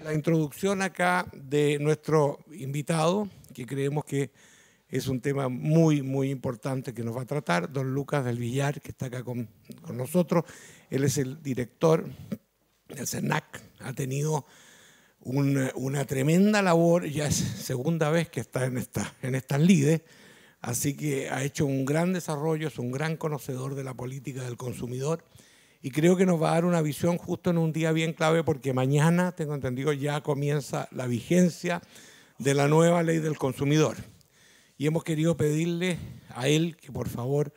la introducción acá de nuestro invitado, que creemos que es un tema muy, muy importante que nos va a tratar, don Lucas del Villar, que está acá con nosotros. Él es el director del CERNAC, ha tenido una tremenda labor, ya es segunda vez que está en estas lides, así que ha hecho un gran desarrollo, es un gran conocedor de la política del consumidor y creo que nos va a dar una visión justo en un día bien clave porque mañana, tengo entendido, ya comienza la vigencia de la nueva ley del consumidor. Y hemos querido pedirle a él que por favor,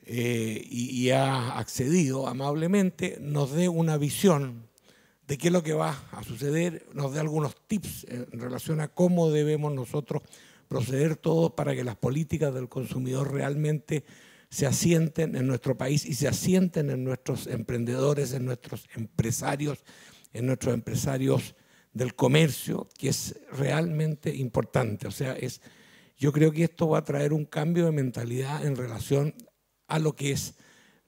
y ha accedido amablemente, nos dé una visión de qué es lo que va a suceder, nos dé algunos tips en relación a cómo debemos nosotros proceder todos para que las políticas del consumidor realmente se asienten en nuestro país y se asienten en nuestros emprendedores, en nuestros empresarios del comercio, que es realmente importante. O sea, yo creo que esto va a traer un cambio de mentalidad en relación a lo que es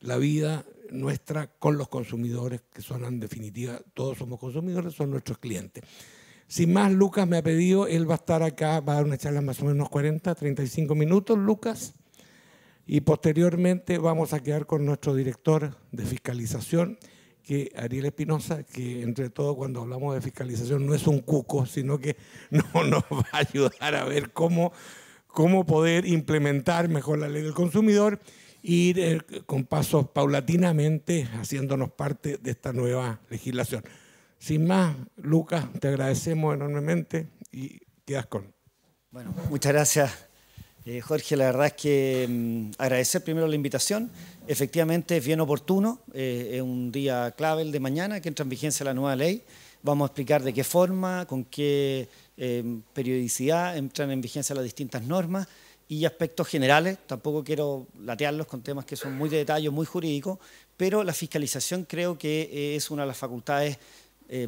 la vida nuestra con los consumidores, que son en definitiva, todos somos consumidores, son nuestros clientes. Sin más, Lucas me ha pedido, él va a estar acá, va a dar una charla más o menos 40, 35 minutos, Lucas, y posteriormente vamos a quedar con nuestro director de fiscalización, que Ariel Espinosa, que entre todo cuando hablamos de fiscalización no es un cuco, sino que nos va a ayudar a ver cómo poder implementar mejor la ley del consumidor e ir con pasos paulatinamente haciéndonos parte de esta nueva legislación. Sin más, Lucas, te agradecemos enormemente y quedas con. Bueno, muchas gracias, Jorge. La verdad es que agradecer primero la invitación. Efectivamente es bien oportuno, es un día clave el de mañana que entra en vigencia la nueva ley. Vamos a explicar de qué forma, con qué periodicidad entran en vigencia las distintas normas y aspectos generales. Tampoco quiero latearlos con temas que son muy de detalle, muy jurídicos, pero la fiscalización creo que es una de las facultades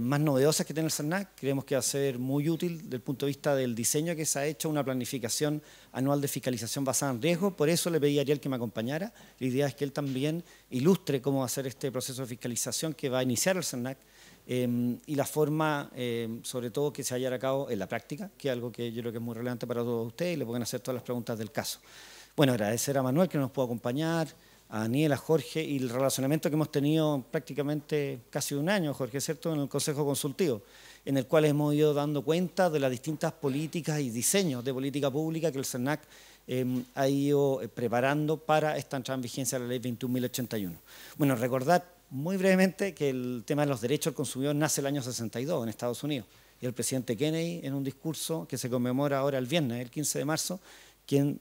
más novedosas que tiene el CERNAC. Creemos que va a ser muy útil desde el punto de vista del diseño que se ha hecho, una planificación anual de fiscalización basada en riesgo. Por eso le pedí a Ariel que me acompañara. La idea es que él también ilustre cómo va a ser este proceso de fiscalización que va a iniciar el CERNAC y la forma, sobre todo, que se va a llevar a cabo en la práctica, que es algo que yo creo que es muy relevante para todos ustedes y le pueden hacer todas las preguntas del caso. Bueno, agradecer a Manuel que nos pudo acompañar, a Daniel, a Jorge, y el relacionamiento que hemos tenido prácticamente casi un año, Jorge, ¿cierto?, en el Consejo Consultivo, en el cual hemos ido dando cuenta de las distintas políticas y diseños de política pública que el CERNAC ha ido preparando para esta entrada en vigencia de la Ley 21.081. Bueno, recordar muy brevemente que el tema de los derechos del consumidor nace el año 62 en Estados Unidos, y el presidente Kennedy, en un discurso que se conmemora ahora el viernes, el 15 de marzo, quien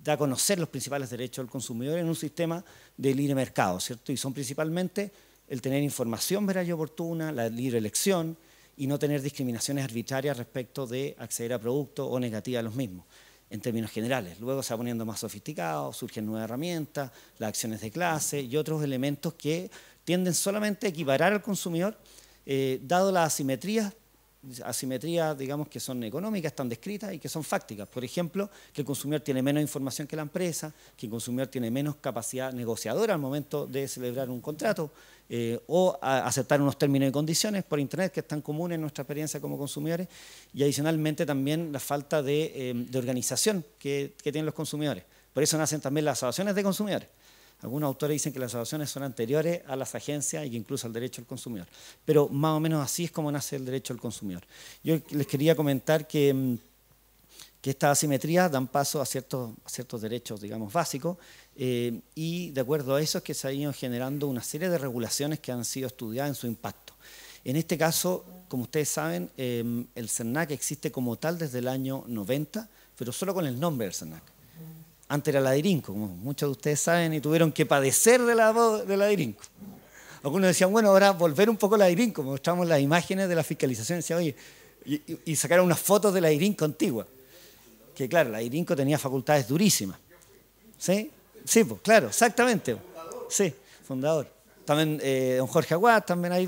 da a conocer los principales derechos del consumidor en un sistema de libre mercado, ¿cierto? Y son principalmente el tener información veraz y oportuna, la libre elección y no tener discriminaciones arbitrarias respecto de acceder a productos o negativas a los mismos, en términos generales. Luego se va poniendo más sofisticado, surgen nuevas herramientas, las acciones de clase y otros elementos que tienden solamente a equiparar al consumidor, dado las asimetrías, digamos, que son económicas, están descritas y que son fácticas. Por ejemplo, que el consumidor tiene menos información que la empresa, que el consumidor tiene menos capacidad negociadora al momento de celebrar un contrato o aceptar unos términos y condiciones por Internet que es tan común en nuestra experiencia como consumidores, y adicionalmente también la falta de organización que tienen los consumidores. Por eso nacen también las asociaciones de consumidores. Algunos autores dicen que las asociaciones son anteriores a las agencias y que incluso al derecho al consumidor. Pero más o menos así es como nace el derecho al consumidor. Yo les quería comentar que estas asimetrías dan paso a ciertos derechos, digamos, básicos, y de acuerdo a eso es que se han ido generando una serie de regulaciones que han sido estudiadas en su impacto. En este caso, como ustedes saben, el CERNAC existe como tal desde el año 90, pero solo con el nombre del CERNAC. Antes era la DIRINCO, como muchos de ustedes saben, y tuvieron que padecer de la DIRINCO. Algunos decían, bueno, ahora volver un poco a la DIRINCO, mostramos las imágenes de la fiscalización y decían, oye, y sacaron unas fotos de la DIRINCO antigua. Que claro, la DIRINCO tenía facultades durísimas. ¿Sí? Sí, pues claro, exactamente. Sí, fundador. También don Jorge Aguad, también hay,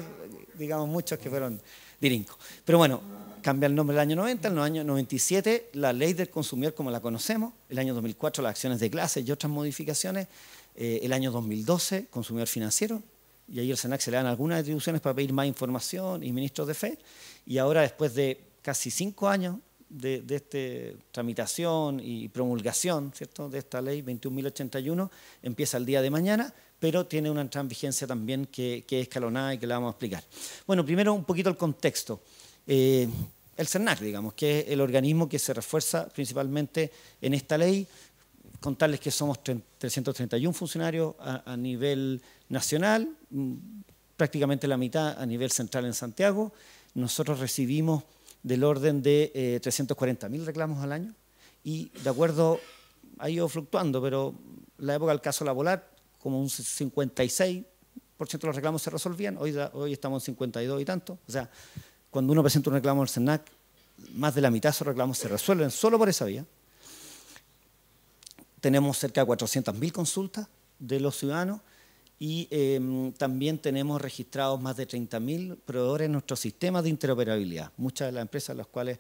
digamos, muchos que fueron DIRINCO. Pero bueno, cambia el nombre el año 90, en el año 97 la ley del consumidor como la conocemos, el año 2004 las acciones de clase y otras modificaciones, el año 2012 consumidor financiero, y ahí al SENAC se le dan algunas atribuciones para pedir más información y ministros de fe, y ahora después de casi 5 años de esta tramitación y promulgación, ¿cierto?, de esta ley 21.081, empieza el día de mañana, pero tiene una entrada en vigencia también que es escalonada y que la vamos a explicar. Bueno, primero un poquito el contexto. El SENAC, digamos, que es el organismo que se refuerza principalmente en esta ley. Contarles que somos 331 funcionarios a nivel nacional, prácticamente la mitad a nivel central en Santiago. Nosotros recibimos del orden de 340.000 reclamos al año y de acuerdo, ha ido fluctuando, pero en la época del caso Laboral, como un 56% de los reclamos se resolvían, hoy estamos en 52 y tanto. O sea, cuando uno presenta un reclamo al SENAC, más de la mitad de esos reclamos se resuelven solo por esa vía. Tenemos cerca de 400.000 consultas de los ciudadanos y también tenemos registrados más de 30.000 proveedores en nuestro sistema de interoperabilidad. Muchas de las empresas en las cuales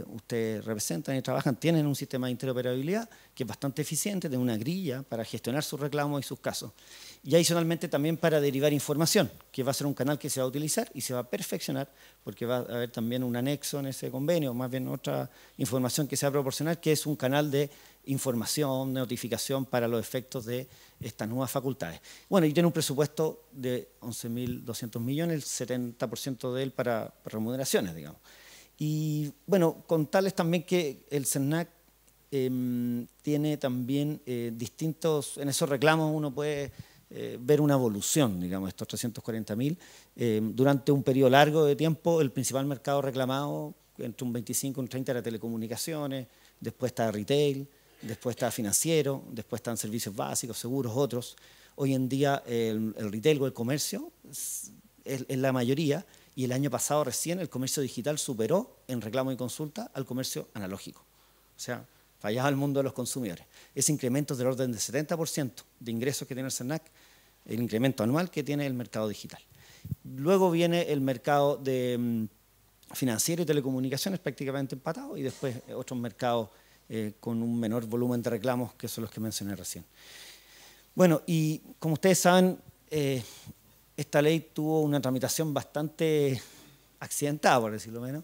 ustedes representan y trabajan tienen un sistema de interoperabilidad que es bastante eficiente, tiene una grilla para gestionar sus reclamos y sus casos. Y adicionalmente también para derivar información, que va a ser un canal que se va a utilizar y se va a perfeccionar, porque va a haber también un anexo en ese convenio, más bien otra información que se va a proporcionar, que es un canal de información, notificación para los efectos de estas nuevas facultades. Bueno, y tiene un presupuesto de 11.200 millones, el 70% de él para remuneraciones, digamos. Y bueno, contarles también que el SENAC tiene también distintos, en esos reclamos uno puede ver una evolución, digamos, estos 340.000. Durante un periodo largo de tiempo, el principal mercado reclamado, entre un 25 y un 30 era telecomunicaciones, después está retail, después está financiero, después están servicios básicos, seguros, otros. Hoy en día el retail o el comercio es la mayoría, y el año pasado recién el comercio digital superó en reclamo y consulta al comercio analógico. O sea, fallaba el mundo de los consumidores. Ese incremento es del orden del 70% de ingresos que tiene el SENAC, el incremento anual que tiene el mercado digital. Luego viene el mercado de financiero y telecomunicaciones prácticamente empatado, y después otros mercados con un menor volumen de reclamos, que son los que mencioné recién. Bueno, y como ustedes saben, esta ley tuvo una tramitación bastante accidentada, por decirlo menos.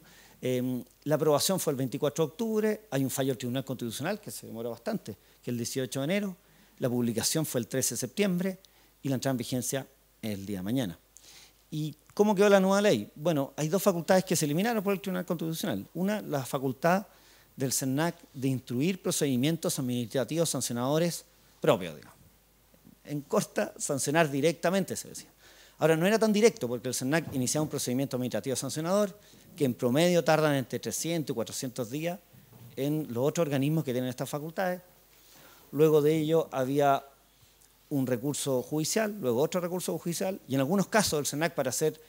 La aprobación fue el 24 de octubre, hay un fallo del Tribunal Constitucional que se demoró bastante, que es el 18 de enero, la publicación fue el 13 de septiembre y la entrada en vigencia el día de mañana. ¿Y cómo quedó la nueva ley? Bueno, hay dos facultades que se eliminaron por el Tribunal Constitucional. Una, la facultad del SENAC de instruir procedimientos administrativos sancionadores propios, digamos. En corta, sancionar directamente, se decía. Ahora, no era tan directo, porque el SENAC iniciaba un procedimiento administrativo sancionador que en promedio tardan entre 300 y 400 días en los otros organismos que tienen estas facultades. Luego de ello había un recurso judicial, luego otro recurso judicial, y en algunos casos el SENAC, para hacer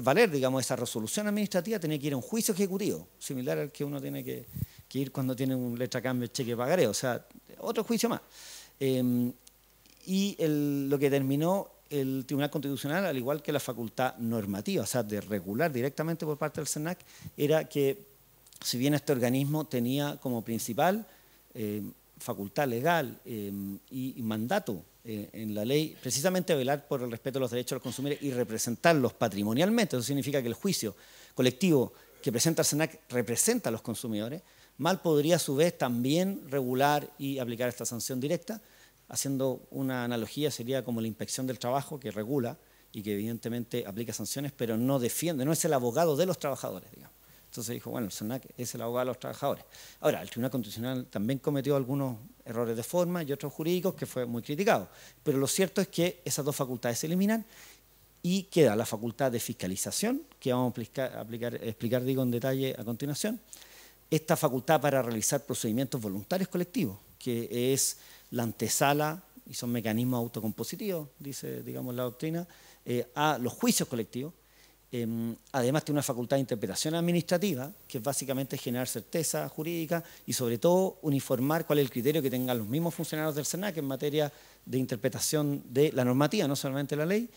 valer, digamos, esa resolución administrativa, tenía que ir a un juicio ejecutivo, similar al que uno tiene que ir cuando tiene un letra cambio, cheque pagaré, o sea, otro juicio más. Y lo que terminó el Tribunal Constitucional, al igual que la facultad normativa, o sea, de regular directamente por parte del SENAC, era que, si bien este organismo tenía como principal facultad legal y mandato en la ley, precisamente velar por el respeto de los derechos de los consumidores y representarlos patrimonialmente, eso significa que el juicio colectivo que presenta el SENAC representa a los consumidores, mal podría a su vez también regular y aplicar esta sanción directa. Haciendo una analogía, sería como la inspección del trabajo, que regula y que evidentemente aplica sanciones, pero no defiende, no es el abogado de los trabajadores, digamos. Entonces dijo, bueno, el SENAC es el abogado de los trabajadores. Ahora, el Tribunal Constitucional también cometió algunos errores de forma y otros jurídicos que fue muy criticado, pero lo cierto es que esas dos facultades se eliminan y queda la facultad de fiscalización, que vamos a explicar en detalle a continuación. Esta facultad para realizar procedimientos voluntarios colectivos, que es la antesala, y son mecanismos autocompositivos, dice, digamos, la doctrina, a los juicios colectivos. Además tiene una facultad de interpretación administrativa, que es básicamente generar certeza jurídica y sobre todo uniformar cuál es el criterio que tengan los mismos funcionarios del SENAC en materia de interpretación de la normativa, no solamente la ley.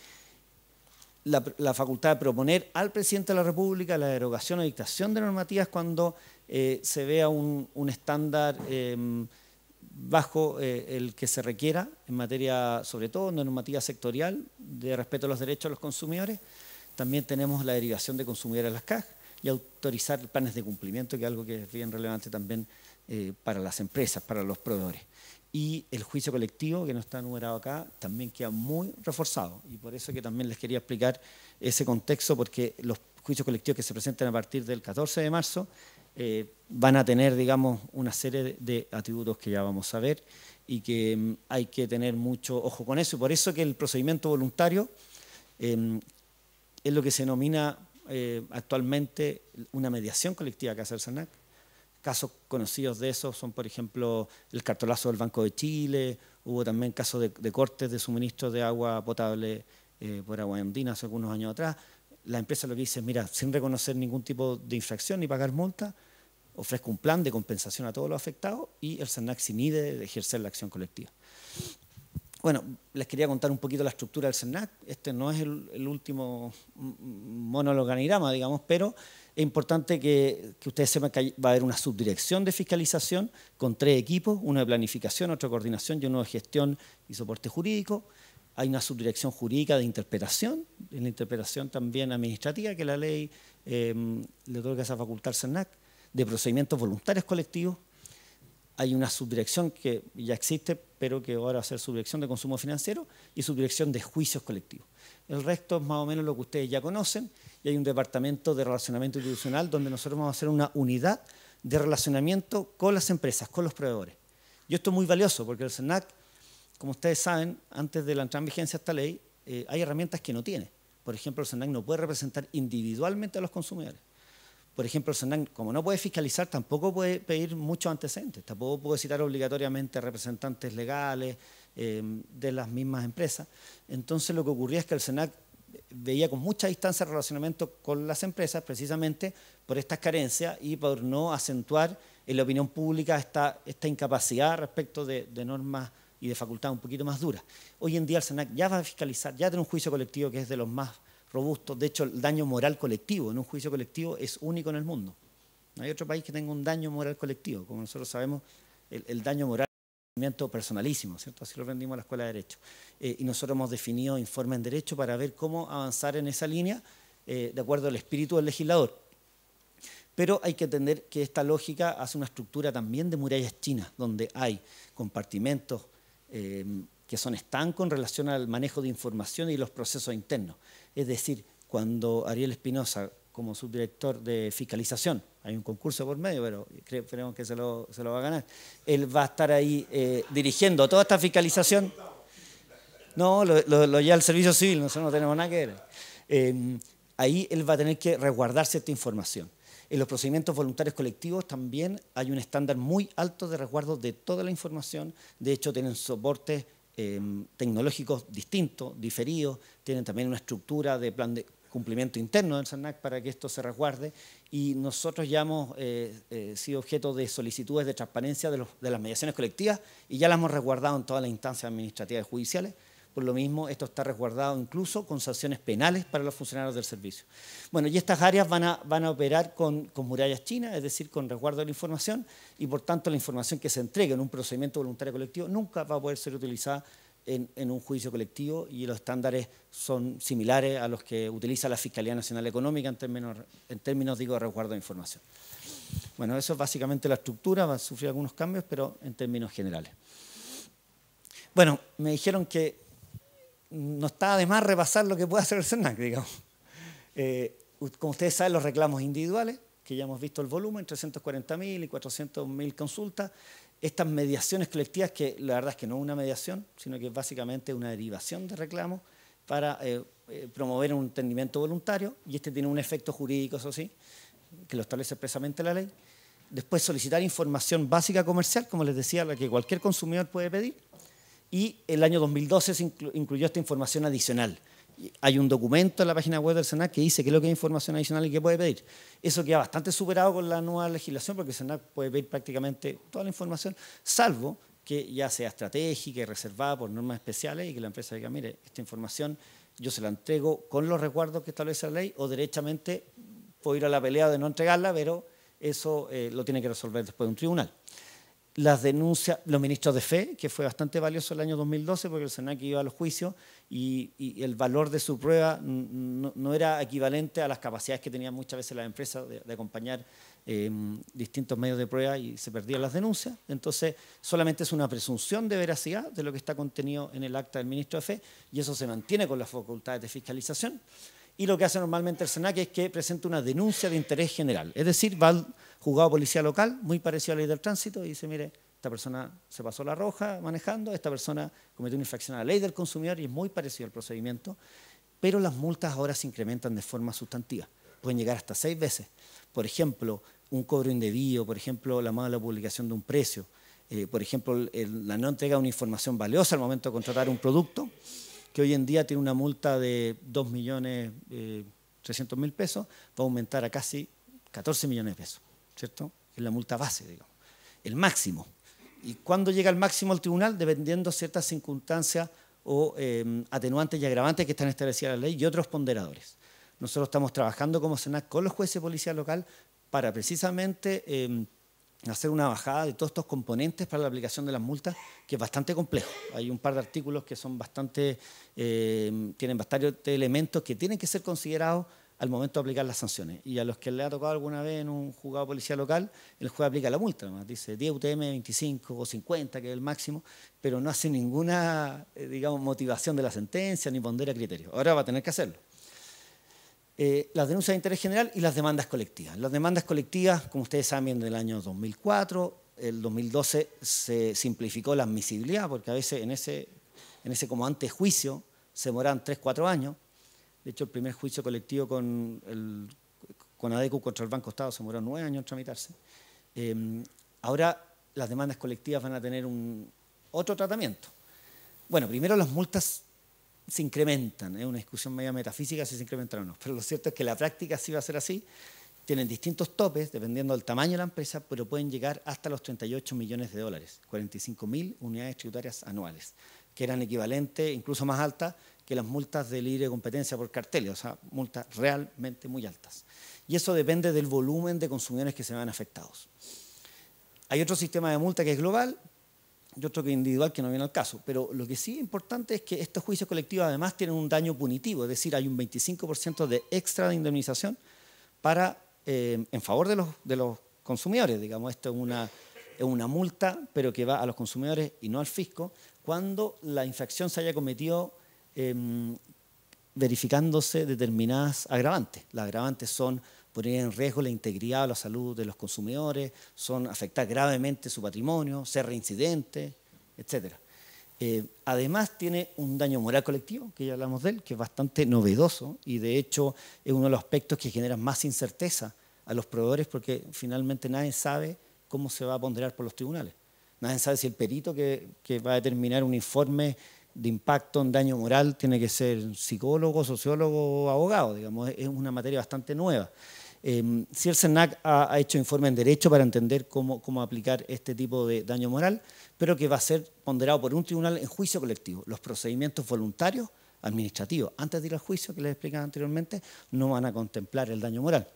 La facultad de proponer al presidente de la República la derogación o dictación de normativas cuando se vea un estándar bajo el que se requiera en materia, sobre todo normativa sectorial, de respeto a los derechos de los consumidores. También tenemos la derivación de consumidores a las CAG y autorizar planes de cumplimiento, que es algo que es bien relevante también para las empresas, para los proveedores. Y el juicio colectivo, que no está numerado acá, también queda muy reforzado. Y por eso que también les quería explicar ese contexto, porque los juicios colectivos que se presentan a partir del 14 de marzo van a tener, digamos, una serie de atributos que ya vamos a ver y que hay que tener mucho ojo con eso. Y por eso que el procedimiento voluntario es lo que se denomina actualmente una mediación colectiva que hace el SERNAC. Casos conocidos de eso son, por ejemplo, el cartolazo del Banco de Chile, hubo también casos de cortes de suministro de agua potable por Agua Andina hace algunos años atrás. La empresa lo que dice es, mira, sin reconocer ningún tipo de infracción ni pagar multa, ofrezco un plan de compensación a todos los afectados y el SERNAC se inhibe de ejercer la acción colectiva. Bueno, les quería contar un poquito la estructura del SERNAC. Este no es el último monologanigrama, digamos, pero es importante que ustedes sepan que va a haber una subdirección de fiscalización con 3 equipos, uno de planificación, otro de coordinación y uno de gestión y soporte jurídico. Hay una subdirección jurídica de interpretación, en la interpretación también administrativa, que la ley le otorga esa facultad al SERNAC, de procedimientos voluntarios colectivos. Hay una subdirección que ya existe, pero que ahora va a ser subdirección de consumo financiero y subdirección de juicios colectivos. El resto es más o menos lo que ustedes ya conocen, y hay un departamento de relacionamiento institucional donde nosotros vamos a hacer una unidad de relacionamiento con las empresas, con los proveedores. Y esto es muy valioso porque el SERNAC, como ustedes saben, antes de la entrada en vigencia de esta ley, hay herramientas que no tiene. Por ejemplo, el SERNAC no puede representar individualmente a los consumidores. Por ejemplo, el SERNAC, como no puede fiscalizar, tampoco puede pedir muchos antecedentes, tampoco puede citar obligatoriamente a representantes legales de las mismas empresas. Entonces, lo que ocurría es que el SERNAC veía con mucha distancia el relacionamiento con las empresas, precisamente por estas carencias y por no acentuar en la opinión pública esta incapacidad respecto de normas y de facultades un poquito más duras. Hoy en día el SERNAC ya va a fiscalizar, ya tiene un juicio colectivo que es de los más robustos. De hecho, el daño moral colectivo en un juicio colectivo es único en el mundo. No hay otro país que tenga un daño moral colectivo. Como nosotros sabemos, el daño moral es un movimiento personalísimo, ¿cierto? Así lo aprendimos en la Escuela de Derecho. Y nosotros hemos definido informe en Derecho para ver cómo avanzar en esa línea de acuerdo al espíritu del legislador. Pero hay que entender que esta lógica hace una estructura también de murallas chinas, donde hay compartimentos que son estancos en relación al manejo de información y los procesos internos. Es decir, cuando Ariel Espinosa, como subdirector de fiscalización, hay un concurso por medio, pero creemos que se lo va a ganar, él va a estar ahí dirigiendo toda esta fiscalización. No, lo lleva el servicio civil, nosotros no tenemos nada que ver. Ahí él va a tener que resguardar cierta información. En los procedimientos voluntarios colectivos también hay un estándar muy alto de resguardo de toda la información. De hecho, tienen soportes tecnológicos distintos, diferidos, tienen también una estructura de plan de cumplimiento interno del SERNAC para que esto se resguarde, y nosotros ya hemos sido objeto de solicitudes de transparencia de las mediaciones colectivas y ya las hemos resguardado en todas las instancias administrativas y judiciales. Por lo mismo, esto está resguardado incluso con sanciones penales para los funcionarios del servicio. Bueno, y estas áreas van a operar con murallas chinas, es decir, con resguardo de la información, y por tanto la información que se entregue en un procedimiento voluntario colectivo nunca va a poder ser utilizada en un juicio colectivo, y los estándares son similares a los que utiliza la Fiscalía Nacional Económica en términos digo, de resguardo de información. Bueno, eso es básicamente la estructura, va a sufrir algunos cambios, pero en términos generales. Bueno, me dijeron que no está de más repasar lo que puede hacer el SERNAC, digamos. Como ustedes saben, los reclamos individuales, que ya hemos visto el volumen, 340.000 y 400.000 consultas. Estas mediaciones colectivas, que la verdad es que no es una mediación, sino que es básicamente una derivación de reclamos para promover un entendimiento voluntario, y este tiene un efecto jurídico, eso sí, que lo establece expresamente la ley. Después, solicitar información básica comercial, como les decía, la que cualquier consumidor puede pedir. Y el año 2012 se incluyó esta información adicional. Hay un documento en la página web del SERNAC que dice qué es lo que es información adicional y qué puede pedir. Eso queda bastante superado con la nueva legislación, porque el SERNAC puede pedir prácticamente toda la información, salvo que ya sea estratégica y reservada por normas especiales, y que la empresa diga, mire, esta información yo se la entrego con los resguardos que establece la ley, o derechamente puedo ir a la pelea de no entregarla, pero eso lo tiene que resolver después de un tribunal. las denuncias, los ministros de fe, que fue bastante valioso el año 2012 porque el SENAC iba a los juicios y el valor de su prueba no era equivalente a las capacidades que tenían muchas veces las empresas de acompañar distintos medios de prueba y se perdían las denuncias. Entonces, solamente es una presunción de veracidad de lo que está contenido en el acta del ministro de fe y eso se mantiene con las facultades de fiscalización. Y lo que hace normalmente el SENAC es que presenta una denuncia de interés general. Es decir, va al juzgado de policía local, muy parecido a la ley del tránsito, y dice, mire, esta persona se pasó la roja manejando, esta persona cometió una infracción a la ley del consumidor y es muy parecido al procedimiento, pero las multas ahora se incrementan de forma sustantiva. Pueden llegar hasta 6 veces. Por ejemplo, un cobro indebido, por ejemplo, la mala publicación de un precio, por ejemplo, la no entrega de una información valiosa al momento de contratar un producto, que hoy en día tiene una multa de 2.300.000 pesos, va a aumentar a casi 14 millones de pesos, ¿cierto? Es la multa base, digamos, el máximo. ¿Y cuándo llega el máximo al tribunal? Dependiendo de ciertas circunstancias o atenuantes y agravantes que están establecidas en la ley y otros ponderadores. Nosotros estamos trabajando como SENAC con los jueces de policía local para precisamente hacer una bajada de todos estos componentes para la aplicación de las multas, que es bastante complejo. Hay un par de artículos que son tienen bastantes elementos que tienen que ser considerados al momento de aplicar las sanciones. Y a los que le ha tocado alguna vez en un juzgado de policía local, el juez aplica la multa, nomás dice 10 UTM, 25 o 50, que es el máximo, pero no hace ninguna digamos, motivación de la sentencia ni pondera criterios. Ahora va a tener que hacerlo. Las denuncias de interés general y las demandas colectivas. Las demandas colectivas, como ustedes saben, del año 2004, el 2012 se simplificó la admisibilidad, porque a veces en ese como antejuicio se demoraban 3-4 años. De hecho, el primer juicio colectivo con ADECU contra el Banco Estado se demoró 9 años en tramitarse. Ahora las demandas colectivas van a tener otro tratamiento. Bueno, primero las multas se incrementan, es una discusión media metafísica si se incrementan o no, pero lo cierto es que la práctica sí va a ser así, tienen distintos topes dependiendo del tamaño de la empresa, pero pueden llegar hasta los 38 millones de dólares, 45.000 unidades tributarias anuales, que eran equivalentes, incluso más altas, que las multas de libre competencia por carteles, o sea, multas realmente muy altas. Y eso depende del volumen de consumidores que se vean afectados. Hay otro sistema de multa que es global, y otro que es individual que no viene al caso. Pero lo que sí es importante es que estos juicios colectivos además tienen un daño punitivo, es decir, hay un 25% de extra de indemnización en favor de los consumidores. Digamos, esto es una multa, pero que va a los consumidores y no al fisco, cuando la infracción se haya cometido verificándose determinadas agravantes. Las agravantes son poner en riesgo la integridad o la salud de los consumidores, son afectar gravemente su patrimonio, ser reincidente, etc. Además tiene un daño moral colectivo, que ya hablamos de él, que es bastante novedoso y de hecho es uno de los aspectos que generan más incerteza a los proveedores porque finalmente nadie sabe cómo se va a ponderar por los tribunales. Nadie sabe si el perito que va a determinar un informe de impacto en daño moral tiene que ser psicólogo, sociólogo o abogado, digamos, es una materia bastante nueva. Si el SENAC ha hecho informe en derecho para entender cómo aplicar este tipo de daño moral, pero que va a ser ponderado por un tribunal en juicio colectivo. Los procedimientos voluntarios, administrativos, antes de ir al juicio, que les explicaba anteriormente, no van a contemplar el daño moral.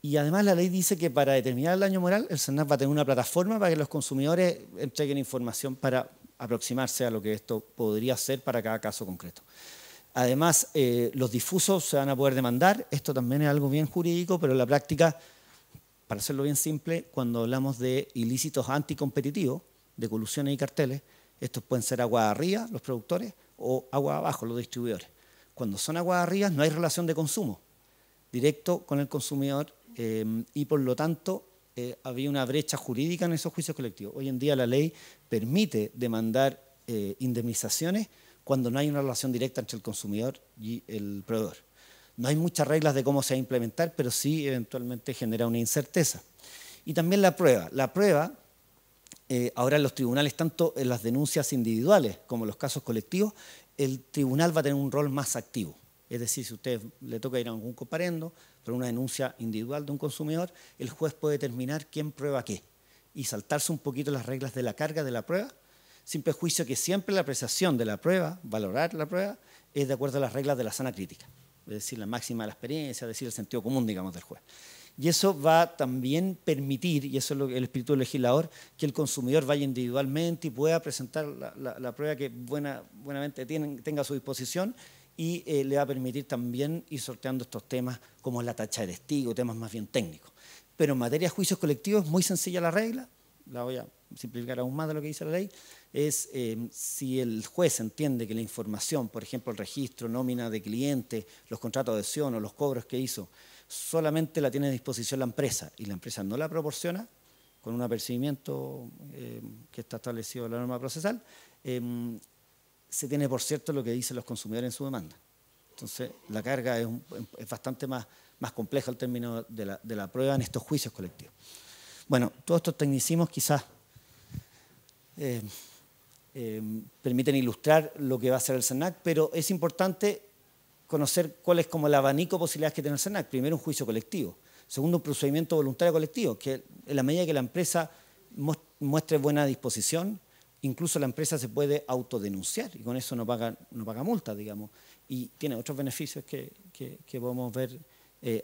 Y además la ley dice que para determinar el daño moral, el SENAC va a tener una plataforma para que los consumidores entreguen información para aproximarse a lo que esto podría ser para cada caso concreto. Además, los difusos se van a poder demandar. Esto también es algo bien jurídico, pero en la práctica, para hacerlo bien simple, cuando hablamos de ilícitos anticompetitivos, de colusiones y carteles, estos pueden ser agua arriba, los productores, o agua abajo, los distribuidores. Cuando son agua arriba no hay relación de consumo directo con el consumidor y por lo tanto había una brecha jurídica en esos juicios colectivos. Hoy en día la ley permite demandar indemnizaciones cuando no hay una relación directa entre el consumidor y el proveedor. No hay muchas reglas de cómo se va a implementar, pero sí eventualmente genera una incerteza. Y también la prueba. La prueba, ahora en los tribunales, tanto en las denuncias individuales como en los casos colectivos, el tribunal va a tener un rol más activo. Es decir, si a usted le toca ir a algún comparendo por una denuncia individual de un consumidor, el juez puede determinar quién prueba qué y saltarse un poquito las reglas de la carga de la prueba, sin perjuicio que siempre la apreciación de la prueba, valorar la prueba, es de acuerdo a las reglas de la sana crítica, es decir, la máxima de la experiencia, es decir, el sentido común, digamos, del juez. Y eso va a también permitir, y eso es el espíritu del legislador, que el consumidor vaya individualmente y pueda presentar la prueba que buenamente tenga a su disposición, y le va a permitir también ir sorteando estos temas como la tacha de testigo, temas más bien técnicos. Pero en materia de juicios colectivos es muy sencilla la regla, la voy a simplificar aún más de lo que dice la ley, es si el juez entiende que la información, por ejemplo, el registro, nómina de cliente, los contratos de adhesión o los cobros que hizo, solamente la tiene a disposición la empresa y la empresa no la proporciona, con un apercibimiento que está establecido en la norma procesal, se tiene por cierto lo que dicen los consumidores en su demanda. Entonces, la carga es bastante más compleja el término de la prueba en estos juicios colectivos. Bueno, todos estos tecnicismos quizás permiten ilustrar lo que va a hacer el SERNAC, pero es importante conocer cuál es como el abanico de posibilidades que tiene el SERNAC. Primero, un juicio colectivo. Segundo, un procedimiento voluntario colectivo, que en la medida que la empresa muestre buena disposición, incluso la empresa se puede autodenunciar y con eso no paga multa, digamos. Y tiene otros beneficios que podemos ver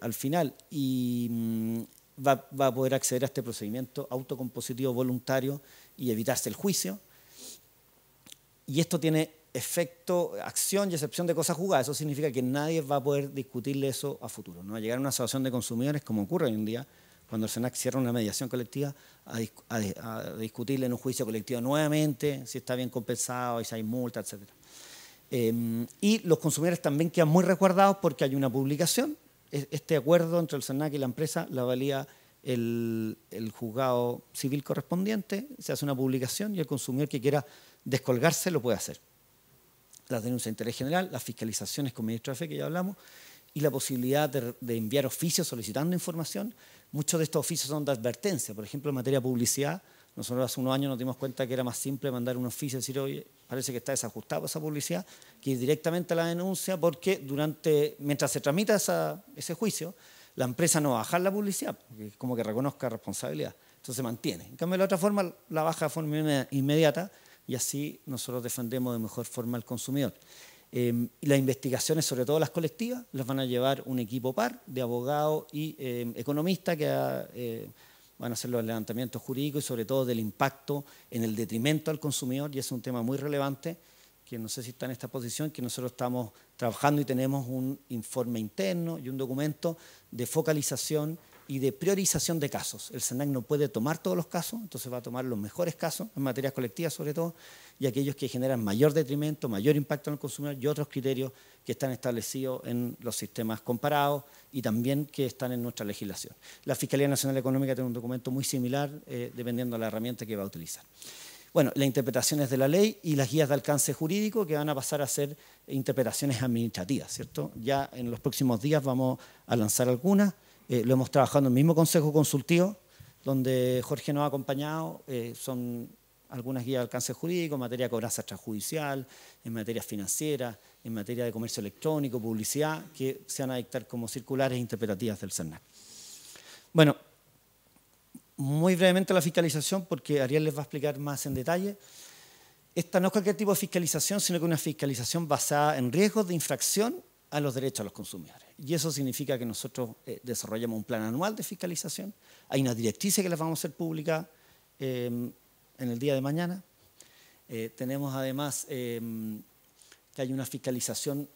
al final. Y va a poder acceder a este procedimiento autocompositivo voluntario y evitarse el juicio. Y esto tiene efecto, acción y excepción de cosas juzgadas. Eso significa que nadie va a poder discutirle eso a futuro. No va a llegar a una asociación de consumidores, como ocurre hoy en día, cuando el SERNAC cierra una mediación colectiva, a discutirle en un juicio colectivo nuevamente si está bien compensado y si hay multa, etc. Y los consumidores también quedan muy resguardados porque hay una publicación. Este acuerdo entre el SERNAC y la empresa la valía el juzgado civil correspondiente, se hace una publicación y el consumidor que quiera descolgarse lo puede hacer. Las denuncias de interés general, las fiscalizaciones con ministro de fe que ya hablamos, y la posibilidad de enviar oficios solicitando información. Muchos de estos oficios son de advertencia. Por ejemplo, en materia de publicidad, nosotros hace unos años nos dimos cuenta que era más simple mandar un oficio y decir, oye, parece que está desajustado esa publicidad, que ir directamente a la denuncia, porque mientras se tramita ese juicio, la empresa no va a bajar la publicidad, porque es como que reconozca responsabilidad. Entonces se mantiene. En cambio, de la otra forma, la baja de forma inmediata, y así nosotros defendemos de mejor forma al consumidor. Y las investigaciones, sobre todo las colectivas, las van a llevar un equipo par de abogados y economistas que van a hacer los levantamientos jurídicos y sobre todo del impacto en el detrimento al consumidor, y es un tema muy relevante, que no sé si está en esta posición, que nosotros estamos trabajando y tenemos un informe interno y un documento de focalización y de priorización de casos. El SERNAC no puede tomar todos los casos, entonces va a tomar los mejores casos, en materias colectivas sobre todo, y aquellos que generan mayor detrimento, mayor impacto en el consumidor y otros criterios que están establecidos en los sistemas comparados y también que están en nuestra legislación. La Fiscalía Nacional Económica tiene un documento muy similar, dependiendo de la herramienta que va a utilizar. Bueno, las interpretaciones de la ley y las guías de alcance jurídico que van a pasar a ser interpretaciones administrativas, ¿cierto? Ya en los próximos días vamos a lanzar algunas. Lo hemos trabajado en el mismo Consejo Consultivo, donde Jorge nos ha acompañado. Son algunas guías de alcance jurídico en materia de cobranza extrajudicial, en materia financiera, en materia de comercio electrónico, publicidad, que se van a dictar como circulares interpretativas del SERNAC. Bueno, muy brevemente la fiscalización, porque Ariel les va a explicar más en detalle. Esta no es cualquier tipo de fiscalización, sino que una fiscalización basada en riesgos de infracción a los derechos de los consumidores. Y eso significa que nosotros desarrollamos un plan anual de fiscalización. Hay unas directrices que las vamos a hacer públicas en el día de mañana. Tenemos además que hay una fiscalización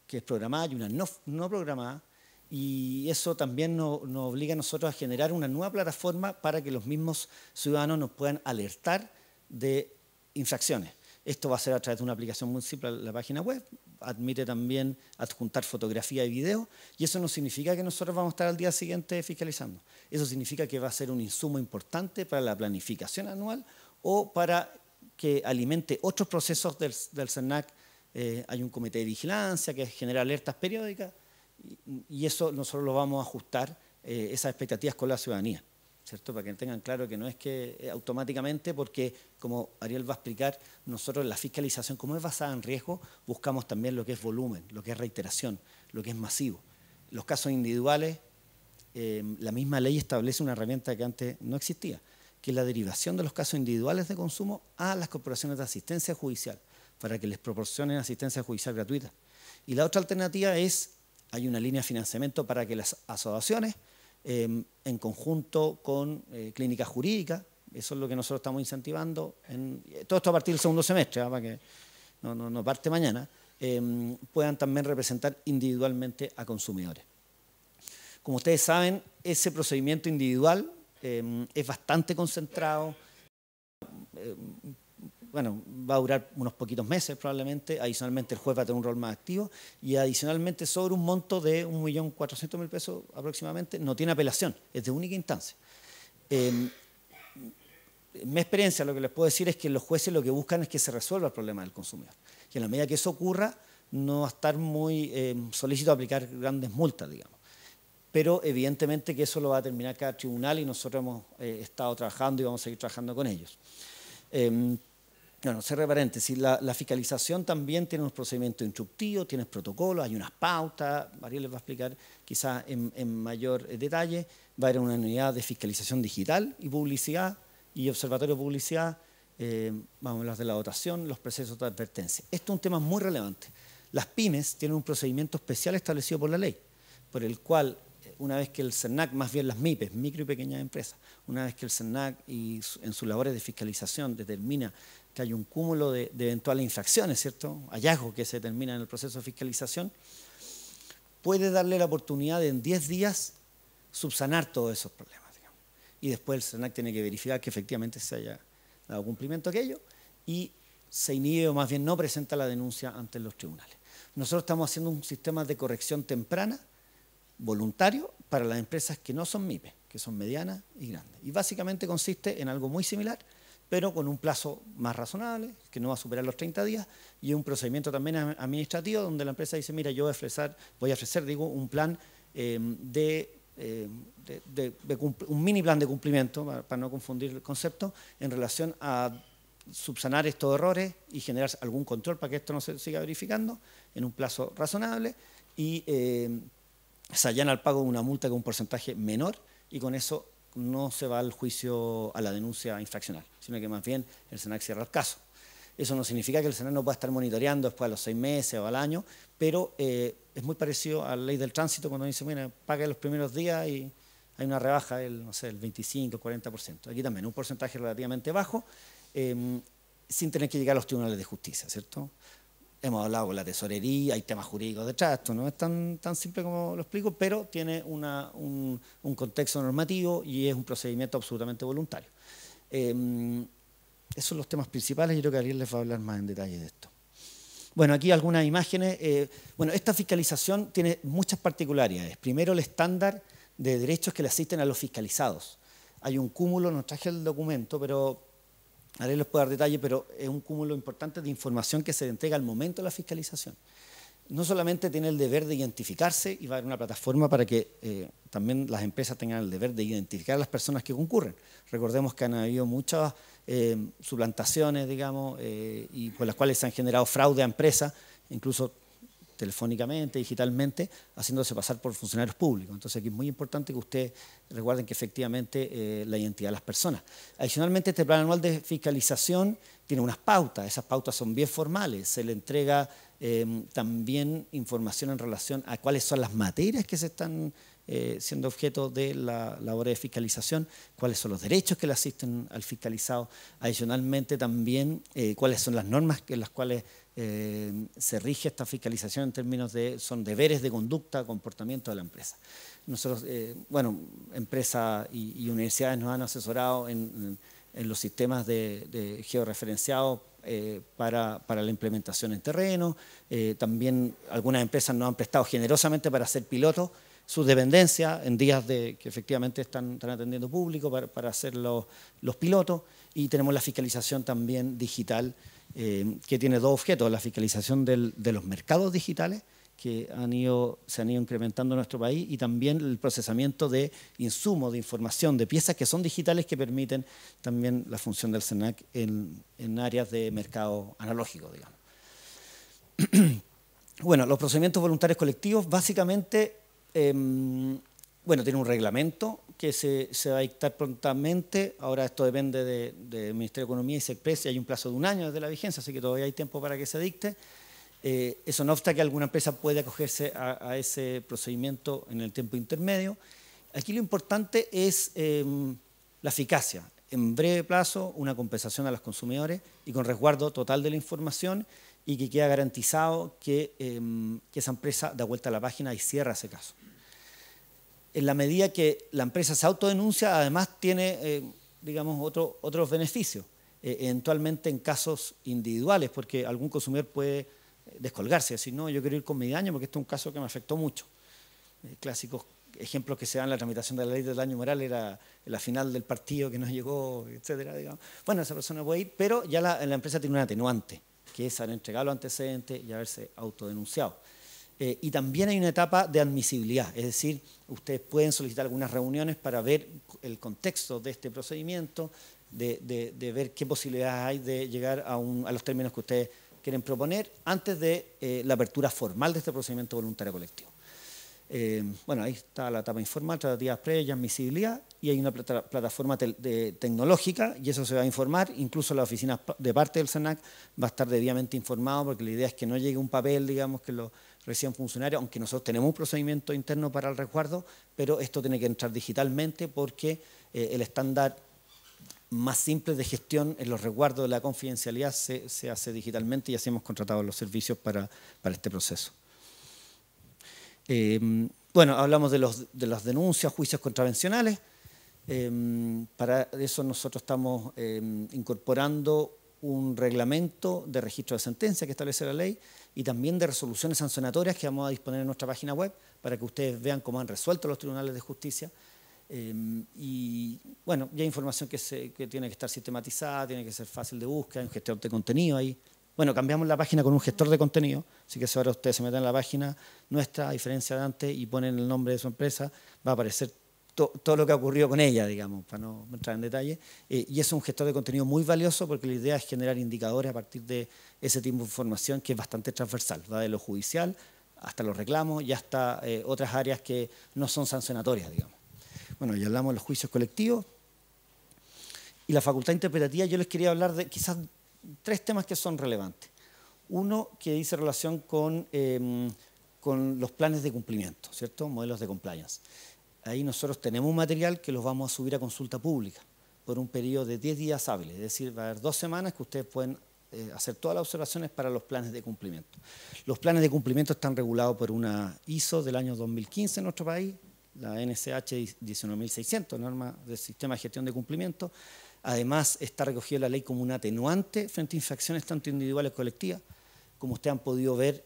que es programada y una no programada. Y eso también nos obliga a nosotros a generar una nueva plataforma para que los mismos ciudadanos nos puedan alertar de infracciones. Esto va a ser a través de una aplicación muy simple en la página web, admite también adjuntar fotografía y video, y eso no significa que nosotros vamos a estar al día siguiente fiscalizando. Eso significa que va a ser un insumo importante para la planificación anual o para que alimente otros procesos del SERNAC. Hay un comité de vigilancia que genera alertas periódicas, y eso nosotros lo vamos a ajustar, esas expectativas con la ciudadanía, ¿cierto? Para que tengan claro que no es que automáticamente, porque como Ariel va a explicar, nosotros la fiscalización, como es basada en riesgo, buscamos también lo que es volumen, lo que es reiteración, lo que es masivo. Los casos individuales, la misma ley establece una herramienta que antes no existía, que es la derivación de los casos individuales de consumo a las corporaciones de asistencia judicial, para que les proporcionen asistencia judicial gratuita. Y la otra alternativa es, hay una línea de financiamiento para que las asociaciones en conjunto con clínicas jurídicas. Eso es lo que nosotros estamos incentivando. Todo esto a partir del segundo semestre, para que no parte mañana, puedan también representar individualmente a consumidores. Como ustedes saben, ese procedimiento individual es bastante concentrado. Bueno, va a durar unos poquitos meses probablemente. Adicionalmente, el juez va a tener un rol más activo y adicionalmente sobre un monto de 1.400.000 pesos aproximadamente no tiene apelación, es de única instancia. En mi experiencia, lo que les puedo decir es que los jueces lo que buscan es que se resuelva el problema del consumidor. Y en la medida que eso ocurra, no va a estar muy solícito a aplicar grandes multas, digamos. Pero evidentemente que eso lo va a determinar cada tribunal y nosotros hemos estado trabajando y vamos a seguir trabajando con ellos. Bueno, cierre paréntesis, la fiscalización también tiene unos procedimientos instructivos, tiene protocolos, hay unas pautas, Ariel les va a explicar quizás en mayor detalle. Va a haber una unidad de fiscalización digital y publicidad y observatorio de publicidad. Vamos a hablar de la votación, los procesos de advertencia. Esto es un tema muy relevante. Las pymes tienen un procedimiento especial establecido por la ley, por el cual una vez que el SERNAC, más bien las MIPES, micro y pequeñas empresas, una vez que el SERNAC en sus labores de fiscalización determina que hay un cúmulo de eventuales infracciones, ¿cierto? Hallazgos que se determinan en el proceso de fiscalización, puede darle la oportunidad de en 10 días subsanar todos esos problemas, digamos. Y después el SERNAC tiene que verificar que efectivamente se haya dado cumplimiento a aquello y se inhibe o más bien no presenta la denuncia ante los tribunales. Nosotros estamos haciendo un sistema de corrección temprana voluntario para las empresas que no son MIPE, que son medianas y grandes. Y básicamente consiste en algo muy similar, pero con un plazo más razonable, que no va a superar los 30 días, y un procedimiento también administrativo donde la empresa dice, mira, yo voy a ofrecer un plan un mini plan de cumplimiento, para no confundir el concepto, en relación a subsanar estos errores y generar algún control para que esto no se siga verificando en un plazo razonable y se allana el pago de una multa con un porcentaje menor y con eso no se va al juicio, a la denuncia infraccional, sino que más bien el SERNAC cierra el caso. Eso no significa que el SERNAC no pueda estar monitoreando después a los 6 meses o al año, pero es muy parecido a la ley del tránsito cuando dice, mira, pague los primeros días y hay una rebaja del, no sé, el 25, 40%. Aquí también un porcentaje relativamente bajo, sin tener que llegar a los tribunales de justicia, ¿cierto? Hemos hablado con la tesorería, hay temas jurídicos detrás, esto no es tan simple como lo explico, pero tiene un contexto normativo y es un procedimiento absolutamente voluntario. Esos son los temas principales y creo que Ariel les va a hablar más en detalle de esto. Bueno, aquí algunas imágenes. Bueno, esta fiscalización tiene muchas particularidades. Primero, el estándar de derechos que le asisten a los fiscalizados. Hay un cúmulo, no traje el documento, pero Ariel les puede dar detalle, pero es un cúmulo importante de información que se entrega al momento de la fiscalización. No solamente tiene el deber de identificarse y va a haber una plataforma para que también las empresas tengan el deber de identificar a las personas que concurren. Recordemos que han habido muchas suplantaciones, digamos, y por las cuales se han generado fraude a empresas, incluso telefónicamente, digitalmente, haciéndose pasar por funcionarios públicos. Entonces aquí es muy importante que ustedes recuerden que efectivamente la identidad de las personas. Adicionalmente, este plan anual de fiscalización tiene unas pautas, esas pautas son bien formales, se le entrega también información en relación a cuáles son las materias que se están siendo objeto de la labor de fiscalización, cuáles son los derechos que le asisten al fiscalizado, adicionalmente también cuáles son las normas en las cuales se rige esta fiscalización en términos de, son deberes de conducta, comportamiento de la empresa. Nosotros, bueno, empresas y universidades nos han asesorado en los sistemas de georreferenciado para la implementación en terreno. También algunas empresas nos han prestado generosamente para hacer pilotos sus dependencias en días que efectivamente están atendiendo público para hacer los pilotos. Y tenemos la fiscalización también digital, que tiene dos objetos: la fiscalización de los mercados digitales que se han ido incrementando en nuestro país, y también el procesamiento de insumos, de información, de piezas que son digitales, que permiten también la función del SERNAC en áreas de mercado analógico, digamos. Bueno, los procedimientos voluntarios colectivos, básicamente, bueno, tiene un reglamento que se va a dictar prontamente. Ahora esto depende del Ministerio de Economía y SECPRES, y hay un plazo de 1 año desde la vigencia, así que todavía hay tiempo para que se dicte. Eso no obsta que alguna empresa puede acogerse a ese procedimiento en el tiempo intermedio, Aquí lo importante es la eficacia. En breve plazo, una compensación a los consumidores y con resguardo total de la información y que queda garantizado que esa empresa da vuelta a la página y cierra ese caso. En la medida que la empresa se autodenuncia, además tiene, digamos, otros beneficios, eventualmente en casos individuales, porque algún consumidor puede descolgarse, decir, no, yo quiero ir con mi daño porque este es un caso que me afectó mucho. Clásicos ejemplos que se dan en la tramitación de la ley del daño moral era la final del partido que no llegó, etcétera, digamos. Bueno, esa persona puede ir, pero ya la empresa tiene un atenuante, que es haber entregado los antecedentes y haberse autodenunciado. Y también hay una etapa de admisibilidad, es decir, ustedes pueden solicitar algunas reuniones para ver el contexto de este procedimiento, de ver qué posibilidades hay de llegar a los términos que ustedes quieren proponer antes de la apertura formal de este procedimiento voluntario colectivo. Bueno, ahí está la etapa informal, tratativas previas, admisibilidad, y hay una plataforma tecnológica, y eso se va a informar, incluso la oficina de parte del SENAC va a estar debidamente informado, porque la idea es que no llegue un papel, digamos, que lo reciban funcionarios, aunque nosotros tenemos un procedimiento interno para el resguardo, pero esto tiene que entrar digitalmente porque el estándar más simple de gestión en los resguardos de la confidencialidad se hace digitalmente y así hemos contratado los servicios para este proceso. Bueno, hablamos de las denuncias, juicios contravencionales. Para eso nosotros estamos incorporando un reglamento de registro de sentencia que establece la ley y también de resoluciones sancionatorias que vamos a disponer en nuestra página web para que ustedes vean cómo han resuelto los tribunales de justicia. Y bueno, ya hay información que tiene que estar sistematizada, tiene que ser fácil de búsqueda, hay un gestor de contenido ahí. Bueno, cambiamos la página con un gestor de contenido, así que si ahora ustedes se meten en la página nuestra, a diferencia de antes, y ponen el nombre de su empresa, va a aparecer todo lo que ha ocurrido con ella, digamos, para no entrar en detalle. Y es un gestor de contenido muy valioso porque la idea es generar indicadores a partir de ese tipo de información que es bastante transversal, va de lo judicial hasta los reclamos y hasta otras áreas que no son sancionatorias, digamos. Bueno, ya hablamos de los juicios colectivos. Y la facultad interpretativa, yo les quería hablar de quizás 3 temas que son relevantes. Uno que dice relación con los planes de cumplimiento, ¿cierto? Modelos de compliance. Ahí nosotros tenemos un material que los vamos a subir a consulta pública por un periodo de 10 días hábiles, es decir, va a haber 2 semanas que ustedes pueden hacer todas las observaciones para los planes de cumplimiento. Los planes de cumplimiento están regulados por una ISO del año 2015 en nuestro país, la NSH 19600, norma del sistema de gestión de cumplimiento. Además, está recogido en la ley como un atenuante frente a infracciones tanto individuales como colectivas. Como ustedes han podido ver,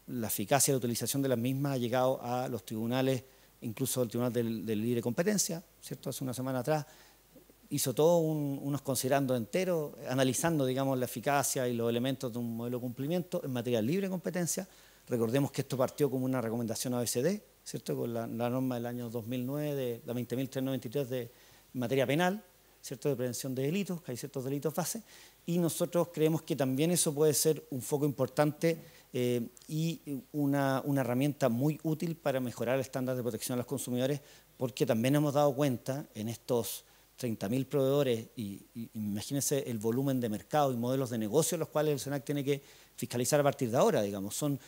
la eficacia de la utilización de las mismas ha llegado a los tribunales, incluso el Tribunal de Libre Competencia, ¿cierto? Hace una semana atrás hizo todo unos considerandos enteros, analizando, digamos, la eficacia y los elementos de un modelo de cumplimiento en materia de libre competencia. Recordemos que esto partió como una recomendación OECD, ¿cierto? Con la norma del año 2009, de la 20.393 de materia penal, ¿cierto? De prevención de delitos, que hay ciertos delitos base, y nosotros creemos que también eso puede ser un foco importante y una herramienta muy útil para mejorar el estándar de protección a los consumidores, porque también hemos dado cuenta en estos 30.000 proveedores, y imagínense el volumen de mercado y modelos de negocio los cuales el SENAC tiene que fiscalizar a partir de ahora, digamos, son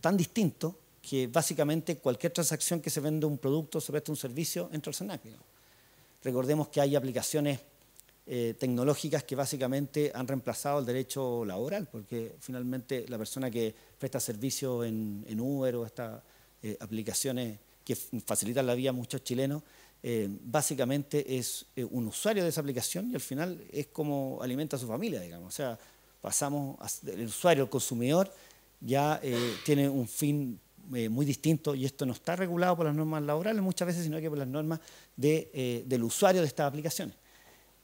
tan distintos que básicamente cualquier transacción que se vende un producto, se presta un servicio, entra al SENAC, digamos. Recordemos que hay aplicaciones tecnológicas que básicamente han reemplazado el derecho laboral, porque finalmente la persona que presta servicio en Uber o estas aplicaciones que facilitan la vida a muchos chilenos, básicamente es un usuario de esa aplicación y al final es como alimenta a su familia, digamos. O sea, pasamos, el usuario, el consumidor, ya tiene un fin muy distinto y esto no está regulado por las normas laborales muchas veces, sino que por las normas del usuario de estas aplicaciones.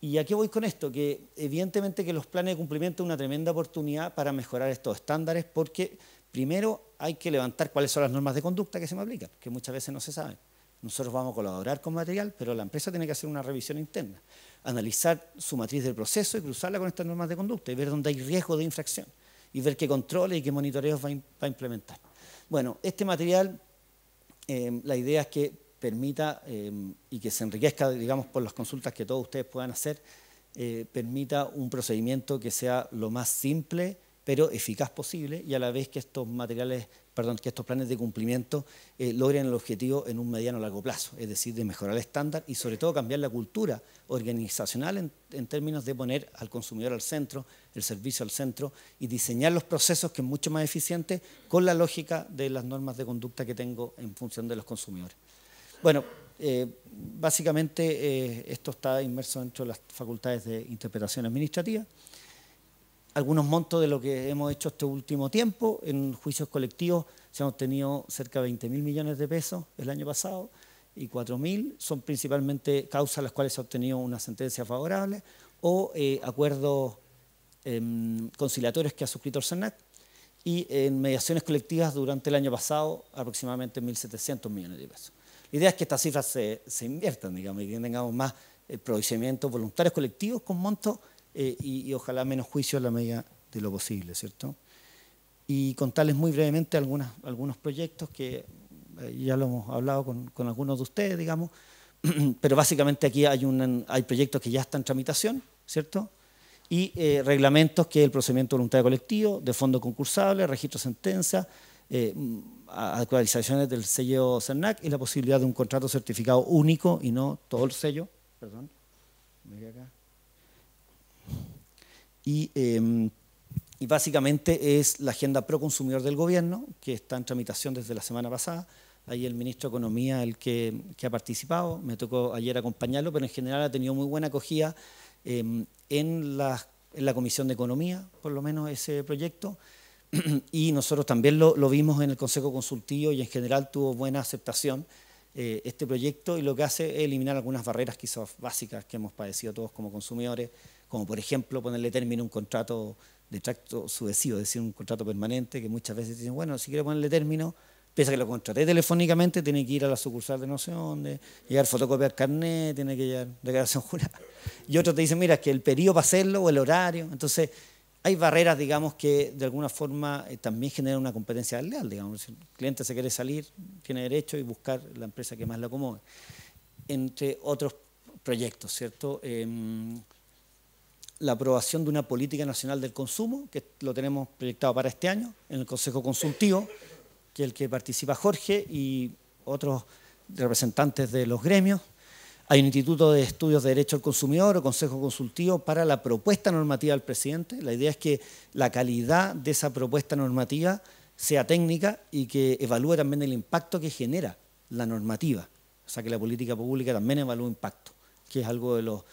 ¿Y a qué voy con esto? Que evidentemente que los planes de cumplimiento es una tremenda oportunidad para mejorar estos estándares porque primero hay que levantar cuáles son las normas de conducta que se me aplican, que muchas veces no se saben. Nosotros vamos a colaborar con material, pero la empresa tiene que hacer una revisión interna, analizar su matriz del proceso y cruzarla con estas normas de conducta y ver dónde hay riesgo de infracción y ver qué controles y qué monitoreos va a implementar. Bueno, este material, la idea es que permita y que se enriquezca, digamos, por las consultas que todos ustedes puedan hacer, permita un procedimiento que sea lo más simple pero eficaz posible y a la vez que estos materiales que estos planes de cumplimiento logren el objetivo en un mediano o largo plazo, es decir, de mejorar el estándar y sobre todo cambiar la cultura organizacional en términos de poner al consumidor al centro, el servicio al centro y diseñar los procesos que es mucho más eficiente con la lógica de las normas de conducta que tengo en función de los consumidores. Bueno, básicamente esto está inmerso dentro de las facultades de interpretación administrativa. Algunos montos de lo que hemos hecho este último tiempo. En juicios colectivos se han obtenido cerca de 20.000 millones de pesos el año pasado y 4.000 son principalmente causas a las cuales se ha obtenido una sentencia favorable o acuerdos conciliatorios que ha suscrito el CERNAC y en mediaciones colectivas durante el año pasado aproximadamente 1.700 millones de pesos. La idea es que estas cifras se inviertan, digamos, y que tengamos más procedimientos voluntarios colectivos con montos y ojalá menos juicios en la medida de lo posible, ¿cierto? Y contarles muy brevemente algunos proyectos que ya lo hemos hablado con algunos de ustedes, digamos, pero básicamente aquí hay proyectos que ya están en tramitación, ¿cierto? Y reglamentos que es el procedimiento voluntario colectivo, de fondo concursable, registro de sentencia, actualizaciones del sello CERNAC y la posibilidad de un contrato certificado único y no todo el sello, perdón, acá. Y básicamente es la agenda pro consumidor del gobierno, que está en tramitación desde la semana pasada. Ahí el ministro de Economía, el que ha participado, me tocó ayer acompañarlo, pero en general ha tenido muy buena acogida en la Comisión de Economía, por lo menos ese proyecto, y nosotros también lo vimos en el Consejo Consultivo y en general tuvo buena aceptación este proyecto y lo que hace es eliminar algunas barreras quizás básicas que hemos padecido todos como consumidores, como por ejemplo ponerle término a un contrato de tracto sucesivo, es decir, un contrato permanente que muchas veces dicen, bueno, si quiere ponerle término, pese a que lo contraté telefónicamente, tiene que ir a la sucursal de no sé dónde, llegar fotocopiar carnet, tiene que llegar declaración jurada. Y otros te dicen, mira, es que el periodo para hacerlo o el horario. Entonces, hay barreras, digamos, que de alguna forma también generan una competencia desleal, digamos. Si el cliente se quiere salir, tiene derecho y buscar la empresa que más le acomode. Entre otros proyectos, ¿cierto? La aprobación de una política nacional del consumo, que lo tenemos proyectado para este año, en el Consejo Consultivo, que es el que participa Jorge y otros representantes de los gremios. Hay un Instituto de Estudios de Derecho al Consumidor o Consejo Consultivo para la propuesta normativa del presidente. La idea es que la calidad de esa propuesta normativa sea técnica y que evalúe también el impacto que genera la normativa. O sea, que la política pública también evalúe impacto, que es algo de los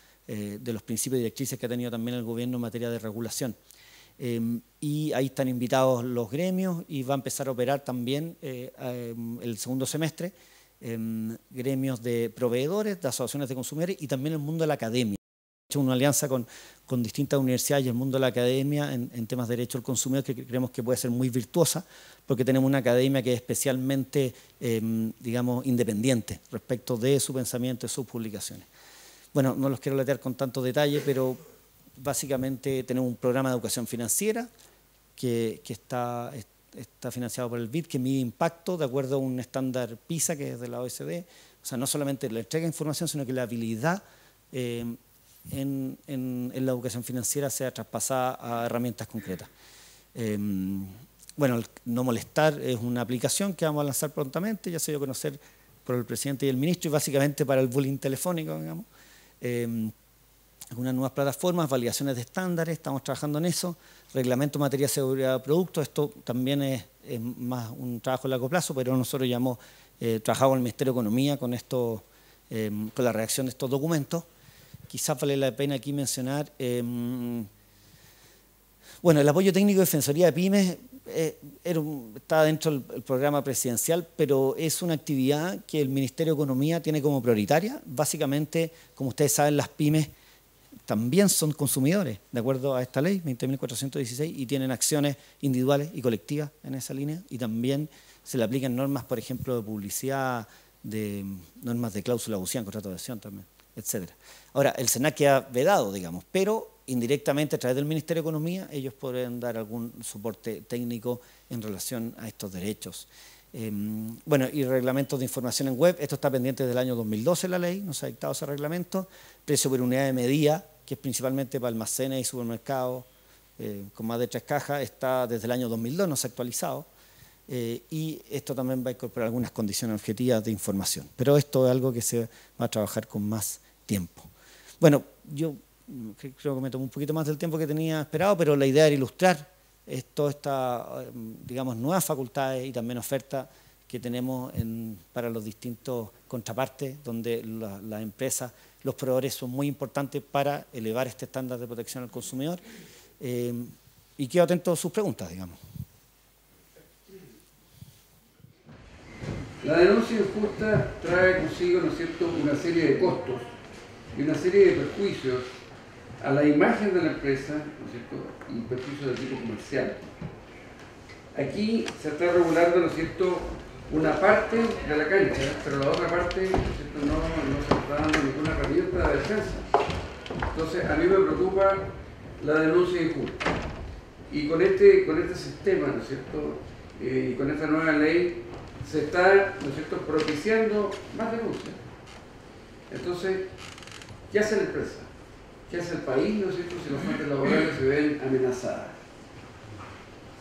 principios y directrices que ha tenido también el gobierno en materia de regulación. Y ahí están invitados los gremios y va a empezar a operar también el segundo semestre gremios de proveedores, de asociaciones de consumidores y también el mundo de la academia. Hemos hecho una alianza con distintas universidades y el mundo de la academia en temas de derecho al consumidor que creemos que puede ser muy virtuosa porque tenemos una academia que es especialmente, digamos, independiente respecto de su pensamiento y sus publicaciones. Bueno, no los quiero leer con tanto detalle, pero básicamente tenemos un programa de educación financiera que está financiado por el BID, que mide impacto de acuerdo a un estándar PISA, que es de la OECD. O sea, no solamente la entrega de información, sino que la habilidad en la educación financiera sea traspasada a herramientas concretas. Bueno, el No Molestar es una aplicación que vamos a lanzar prontamente, ya se dio a conocer por el presidente y el ministro, y básicamente para el bullying telefónico, digamos. Algunas nuevas plataformas, validaciones de estándares, estamos trabajando en eso, reglamento en materia de seguridad de productos, esto también es más un trabajo a largo plazo, pero nosotros ya hemos trabajado en el Ministerio de Economía con la redacción de estos documentos. Quizás vale la pena aquí mencionar, bueno, el apoyo técnico de Defensoría de Pymes está dentro del programa presidencial, pero es una actividad que el Ministerio de Economía tiene como prioritaria. Básicamente, como ustedes saben, las pymes también son consumidores, de acuerdo a esta ley 20.416, y tienen acciones individuales y colectivas en esa línea, y también se le aplican normas, por ejemplo, de publicidad, de normas de cláusula abusiva en contrato de adhesión también, etc. Ahora, el SENAC queda vedado, digamos, pero indirectamente a través del Ministerio de Economía ellos podrían dar algún soporte técnico en relación a estos derechos. Bueno, y reglamentos de información en web, esto está pendiente del año 2012 la ley, no se ha dictado ese reglamento. Precio por unidad de medida, que es principalmente para almacenes y supermercados con más de 3 cajas, está desde el año 2002, no se ha actualizado. y esto también va a incorporar algunas condiciones objetivas de información. Pero esto es algo que se va a trabajar con más tiempo. Bueno, yo creo que me tomó un poquito más del tiempo que tenía esperado, pero la idea era ilustrar todas estas, digamos, nuevas facultades y también ofertas que tenemos para los distintos contrapartes, donde las empresas, los proveedores son muy importantes para elevar este estándar de protección al consumidor. Y quedo atento a sus preguntas, digamos. La denuncia injusta trae consigo, ¿no es cierto?, una serie de costos y una serie de perjuicios a la imagen de la empresa, ¿no es cierto?, y perjuicios de tipo comercial. Aquí se está regulando, ¿no es cierto?, una parte de la cancha, pero la otra parte, ¿no es cierto?, no se está dando ninguna herramienta de defensa. Entonces, a mí me preocupa la denuncia injusta. Y con este sistema, ¿no es cierto?, y con esta nueva ley, se está, ¿no es cierto?, propiciando más denuncias. Entonces, ¿qué hace la empresa? ¿Qué hace el país, ¿no es cierto?, si las fuentes laborales se ven amenazadas?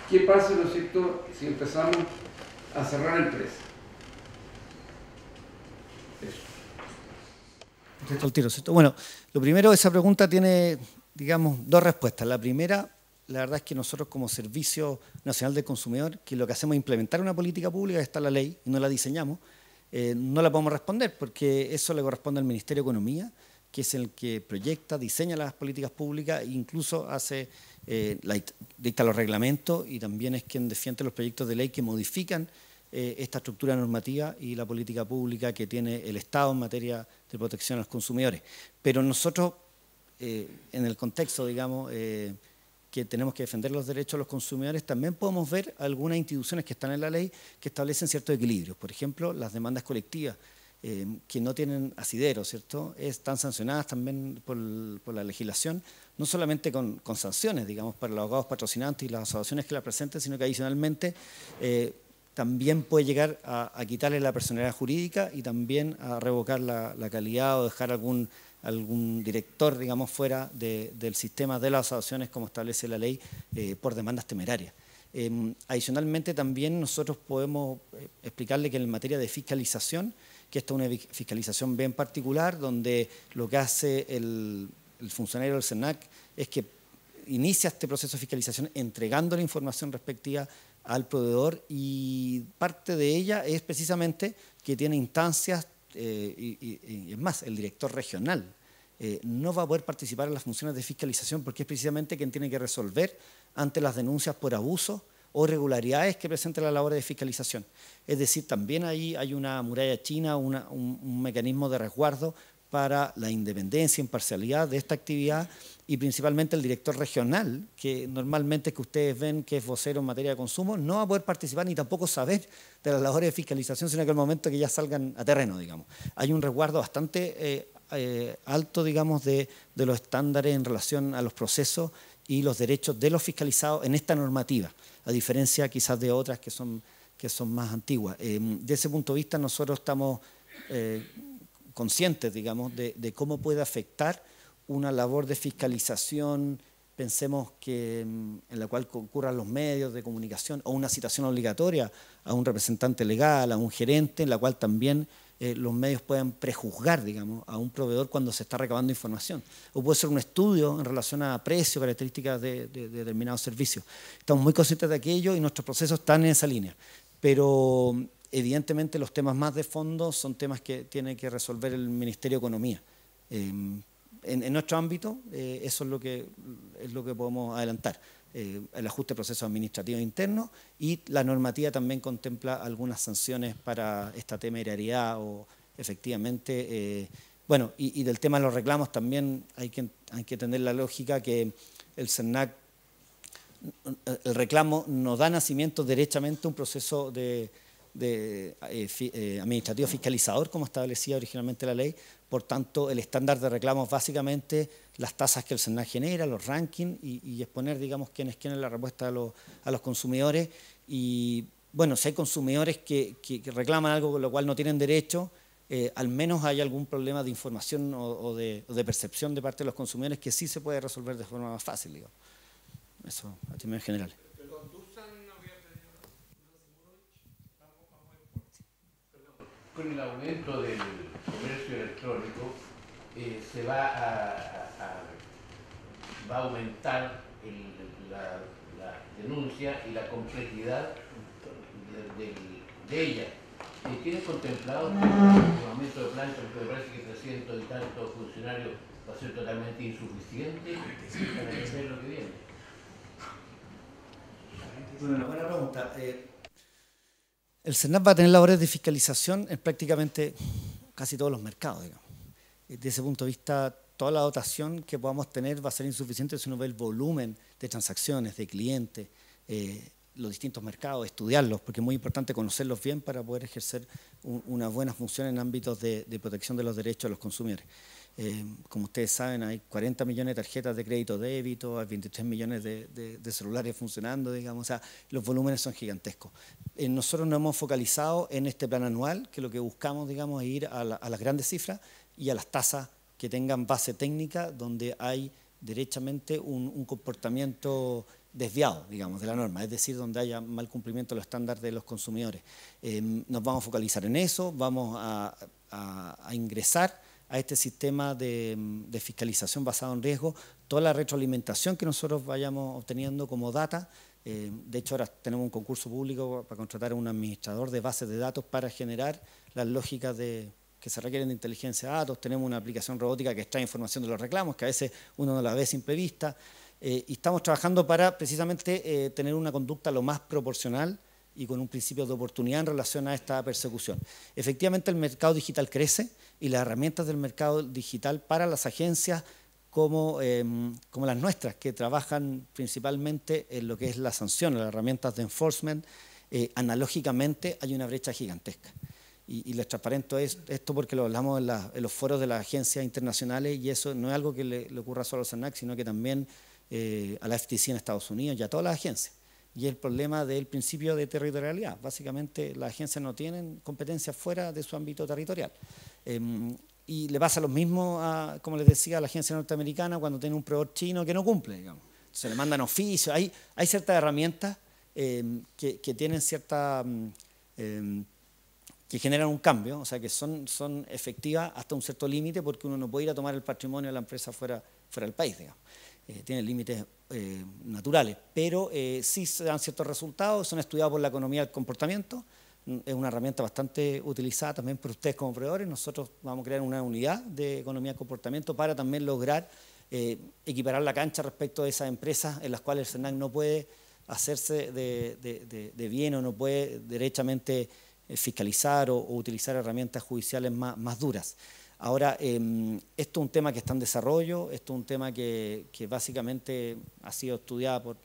¿Qué pasa, ¿no es cierto?, si empezamos a cerrar empresas? Eso. Bueno, lo primero, esa pregunta tiene, digamos, dos respuestas. La primera, la verdad es que nosotros como Servicio Nacional del Consumidor, que lo que hacemos es implementar una política pública, está la ley, y no la diseñamos, no la podemos responder porque eso le corresponde al Ministerio de Economía, que es el que proyecta, diseña las políticas públicas e incluso dicta los reglamentos, y también es quien defiende los proyectos de ley que modifican esta estructura normativa y la política pública que tiene el Estado en materia de protección a los consumidores. Pero nosotros, en el contexto, digamos, que tenemos que defender los derechos de los consumidores, también podemos ver algunas instituciones que están en la ley que establecen ciertos equilibrios. Por ejemplo, las demandas colectivas, que no tienen asidero, ¿cierto?, están sancionadas también por la legislación, no solamente con sanciones, digamos, para los abogados patrocinantes y las asociaciones que la presenten, sino que adicionalmente también puede llegar a quitarle la personalidad jurídica y también a revocar la calidad o dejar algún director, digamos, fuera del sistema de las asociaciones como establece la ley por demandas temerarias. Adicionalmente también nosotros podemos explicarle que en materia de fiscalización, que esta es una fiscalización bien particular, donde lo que hace el funcionario del SENAC es que inicia este proceso de fiscalización entregando la información respectiva al proveedor, y parte de ella es precisamente que tiene instancias, y es más, el director regional no va a poder participar en las funciones de fiscalización porque es precisamente quien tiene que resolver ante las denuncias por abuso o irregularidades que presente la labor de fiscalización. Es decir, también ahí hay una muralla china, un mecanismo de resguardo para la independencia e imparcialidad de esta actividad, y principalmente el director regional, que normalmente que ustedes ven que es vocero en materia de consumo, no va a poder participar ni tampoco saber de las labores de fiscalización, sino que al momento que ya salgan a terreno, digamos. Hay un resguardo bastante alto, digamos, de los estándares en relación a los procesos y los derechos de los fiscalizados en esta normativa, a diferencia quizás de otras que son más antiguas. De ese punto de vista nosotros estamos conscientes, digamos, de cómo puede afectar una labor de fiscalización, pensemos que en la cual concurran los medios de comunicación, o una citación obligatoria a un representante legal, a un gerente, en la cual también los medios pueden prejuzgar, digamos, a un proveedor cuando se está recabando información. O puede ser un estudio en relación a precios, características de determinados servicios. Estamos muy conscientes de aquello y nuestros procesos están en esa línea. Pero evidentemente los temas más de fondo son temas que tiene que resolver el Ministerio de Economía. En nuestro ámbito, eso es lo que podemos adelantar. El ajuste de procesos administrativos internos, y la normativa también contempla algunas sanciones para esta temerariedad o efectivamente, bueno, y del tema de los reclamos también hay que tener la lógica que el SENAC, el reclamo no da nacimiento derechamente a un proceso administrativo fiscalizador como establecía originalmente la ley. Por tanto, el estándar de reclamos básicamente las tasas que el SENAC genera, los rankings, y exponer, digamos, quién es la respuesta a los consumidores. Y bueno, si hay consumidores que reclaman algo con lo cual no tienen derecho, al menos hay algún problema de información o de percepción de parte de los consumidores que sí se puede resolver de forma más fácil, digamos. Eso a términos generales. con el aumento del comercio electrónico va a aumentar la denuncia y la complejidad de ella. ¿Tiene contemplado un aumento de planta? Porque me parece que 300 y tantos funcionarios va a ser totalmente insuficiente para atender lo que viene. Bueno, buena pregunta. El SERNAP va a tener labores de fiscalización en prácticamente casi todos los mercados, digamos. Desde ese punto de vista, toda la dotación que podamos tener va a ser insuficiente si uno ve el volumen de transacciones, de clientes, los distintos mercados, estudiarlos, porque es muy importante conocerlos bien para poder ejercer una buena función en ámbitos de protección de los derechos de los consumidores. Como ustedes saben, hay 40 millones de tarjetas de crédito débito, hay 23 millones de celulares funcionando, digamos, o sea, los volúmenes son gigantescos. Nosotros nos hemos focalizado en este plan anual, que lo que buscamos, digamos, es ir a las grandes cifras y a las tasas que tengan base técnica, donde hay derechamente un comportamiento desviado, digamos, de la norma, es decir, donde haya mal cumplimiento de los estándares de los consumidores. Nos vamos a focalizar en eso, vamos a ingresar a este sistema de fiscalización basado en riesgo, toda la retroalimentación que nosotros vayamos obteniendo como data. De hecho, ahora tenemos un concurso público para contratar a un administrador de bases de datos para generar las lógicas que se requieren de inteligencia de datos. Tenemos una aplicación robótica que extrae información de los reclamos, que a veces uno no la ve sin prevista. Y estamos trabajando para precisamente tener una conducta lo más proporcional y con un principio de oportunidad en relación a esta persecución. Efectivamente, el mercado digital crece y las herramientas del mercado digital para las agencias como las nuestras, que trabajan principalmente en lo que es la sanción, las herramientas de enforcement, analógicamente hay una brecha gigantesca. Y les transparento esto porque lo hablamos en los foros de las agencias internacionales, y eso no es algo que le ocurra solo al CERNAC, sino que también a la FTC en Estados Unidos y a todas las agencias. Y el problema del principio de territorialidad. Básicamente las agencias no tienen competencias fuera de su ámbito territorial. Y le pasa lo mismo, como les decía, a la agencia norteamericana cuando tiene un proveedor chino que no cumple, digamos. Se le mandan oficios. Hay ciertas herramientas que tienen cierta... que generan un cambio, o sea, que son efectivas hasta un cierto límite, porque uno no puede ir a tomar el patrimonio de la empresa fuera del país, digamos. Tienen límites naturales, pero sí se dan ciertos resultados, son estudiados por la economía del comportamiento, es una herramienta bastante utilizada también por ustedes como proveedores. Nosotros vamos a crear una unidad de economía del comportamiento para también lograr equiparar la cancha respecto de esas empresas en las cuales el SERNAC no puede hacerse de bien o no puede derechamente fiscalizar o utilizar herramientas judiciales más duras. Ahora, esto es un tema que está en desarrollo, esto es un tema que básicamente ha sido estudiado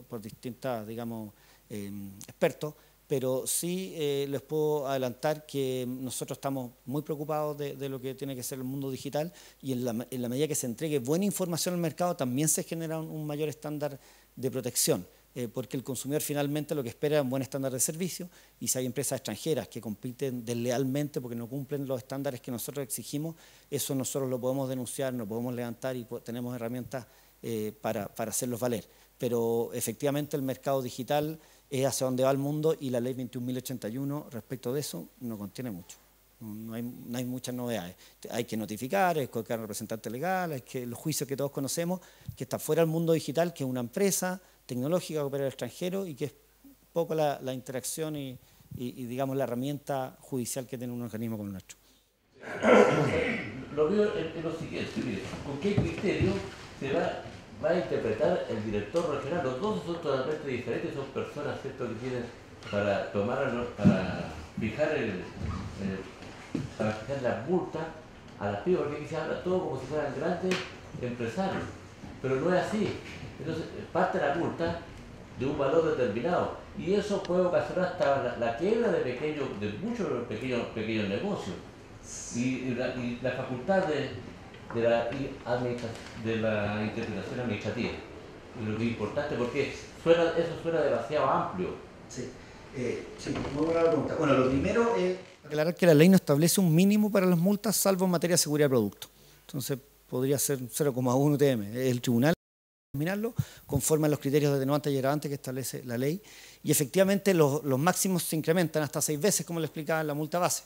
por distintas, digamos, expertos, pero sí les puedo adelantar que nosotros estamos muy preocupados de lo que tiene que ser el mundo digital, y en la medida que se entregue buena información al mercado también se genera un mayor estándar de protección. Porque el consumidor finalmente lo que espera es un buen estándar de servicio, y si hay empresas extranjeras que compiten deslealmente porque no cumplen los estándares que nosotros exigimos, eso nosotros lo podemos denunciar, nos podemos levantar y tenemos herramientas para hacerlos valer. Pero efectivamente el mercado digital es hacia donde va el mundo, y la ley 21.081 respecto de eso no contiene mucho. No hay muchas novedades. Hay que notificar, hay que colocar un representante legal, hay que los juicios que todos conocemos, que está fuera del mundo digital, que es una empresa tecnológica que opera en el extranjero, y que es poco la interacción y digamos la herramienta judicial que tiene un organismo como el nuestro. Lo veo en lo siguiente, mire, ¿con qué criterio se va a interpretar el director regional? Los dos son totalmente diferentes, son personas, ¿cierto?, que tienen para fijar las multas a las pymes, porque aquí se habla todo como si fueran grandes empresarios, pero no es así. Entonces parte la multa de un valor determinado, y eso puede ocasionar hasta la quiebra de muchos pequeños negocios, y la facultad de la interpretación administrativa. Y lo que es importante, porque eso suena demasiado amplio. Sí, muy buena pregunta. Bueno, lo primero es aclarar que la ley no establece un mínimo para las multas, salvo en materia de seguridad de producto. Entonces podría ser 0,1 UTM. El tribunal determinarlo conforme a los criterios de atenuantes y agravantes que establece la ley, y efectivamente los máximos se incrementan hasta 6 veces, como le explicaba en la multa base.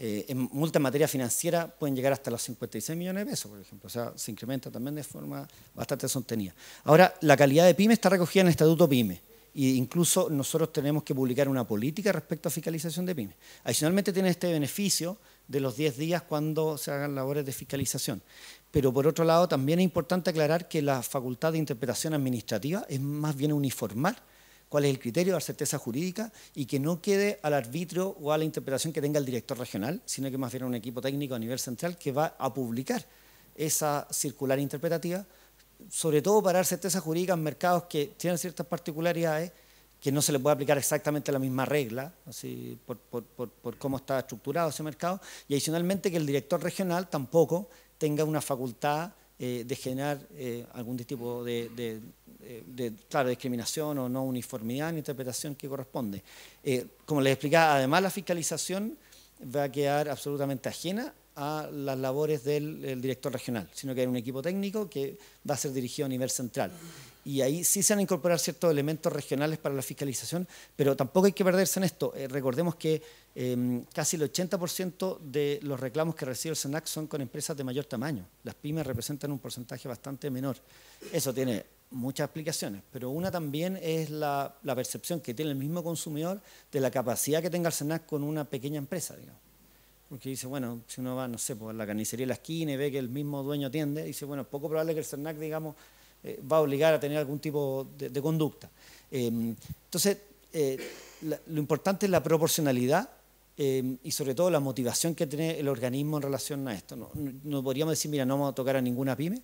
En multa en materia financiera pueden llegar hasta los 56 millones de pesos, por ejemplo. O sea, se incrementa también de forma bastante sostenida. Ahora, la calidad de PYME está recogida en el Estatuto PYME. E incluso nosotros tenemos que publicar una política respecto a fiscalización de PYME. Adicionalmente tiene este beneficio de los 10 días cuando se hagan labores de fiscalización. Pero por otro lado también es importante aclarar que la facultad de interpretación administrativa es más bien uniformar cuál es el criterio de la certeza jurídica y que no quede al arbitrio o a la interpretación que tenga el director regional, sino que más bien un equipo técnico a nivel central que va a publicar esa circular interpretativa, sobre todo para dar certeza jurídica en mercados que tienen ciertas particularidades que no se le puede aplicar exactamente la misma regla, así por cómo está estructurado ese mercado, y adicionalmente que el director regional tampoco tenga una facultad de generar algún tipo de discriminación o no uniformidad en la interpretación que corresponde. Como les explicaba, además la fiscalización va a quedar absolutamente ajena a las labores del director regional, sino que hay un equipo técnico que va a ser dirigido a nivel central. Y ahí sí se van a incorporar ciertos elementos regionales para la fiscalización, pero tampoco hay que perderse en esto. Recordemos que casi el 80% de los reclamos que recibe el SENAC son con empresas de mayor tamaño. Las pymes representan un porcentaje bastante menor. Eso tiene muchas explicaciones, pero una también es la percepción que tiene el mismo consumidor de la capacidad que tenga el SENAC con una pequeña empresa, digamos. Porque dice, bueno, si uno va, no sé, por la carnicería de la esquina y ve que el mismo dueño atiende, dice, bueno, es poco probable que el SENAC, digamos, va a obligar a tener algún tipo de conducta. Entonces, lo importante es la proporcionalidad y sobre todo la motivación que tiene el organismo en relación a esto. No podríamos decir, mira, no vamos a tocar a ninguna pyme,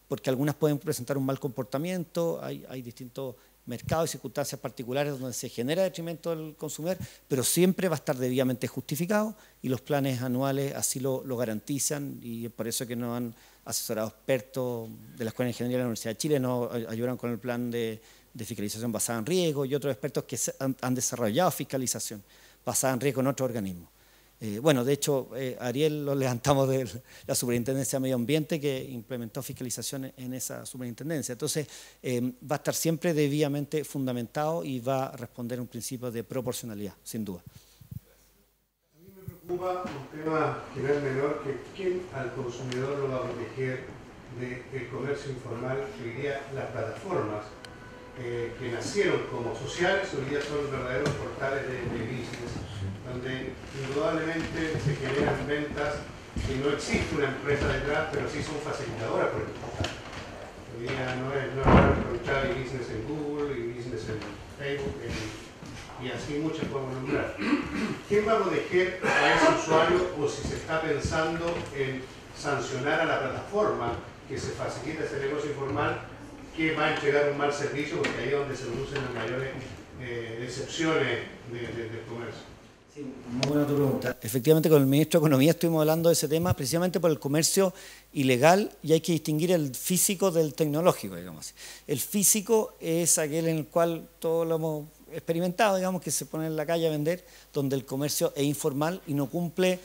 porque algunas pueden presentar un mal comportamiento, hay distintos mercados y circunstancias particulares donde se genera detrimento del consumidor, pero siempre va a estar debidamente justificado y los planes anuales así lo garantizan, y es por eso que nos han asesorado expertos de la Escuela de Ingeniería de la Universidad de Chile, nos ayudaron con el plan de fiscalización basada en riesgo, y otros expertos que han desarrollado fiscalización basada en riesgo en otros organismos. Bueno, de hecho, Ariel lo levantamos de la Superintendencia de Medio Ambiente, que implementó fiscalización en esa superintendencia. Entonces, va a estar siempre debidamente fundamentado y va a responder a un principio de proporcionalidad, sin duda. A mí me preocupa un tema que no es menor, que quién al consumidor lo va a proteger del comercio informal, que hoy día las plataformas que nacieron como sociales, hoy día son verdaderos portales de business, donde indudablemente se generan ventas y no existe una empresa detrás, pero sí son facilitadoras por el portal. Hoy día no es encontrar business en Google, y business en Facebook, y así muchas podemos nombrar. ¿Quién va a proteger a ese usuario, o si se está pensando en sancionar a la plataforma que se facilita ese negocio informal, que va a entregar un mal servicio, porque ahí es donde se producen las mayores excepciones del comercio? Sí, muy buena tu pregunta. Efectivamente, con el ministro de Economía estuvimos hablando de ese tema precisamente por el comercio ilegal, y hay que distinguir el físico del tecnológico, digamos así. El físico es aquel en el cual todos lo hemos experimentado, digamos, que se pone en la calle a vender, donde el comercio es informal y no cumple,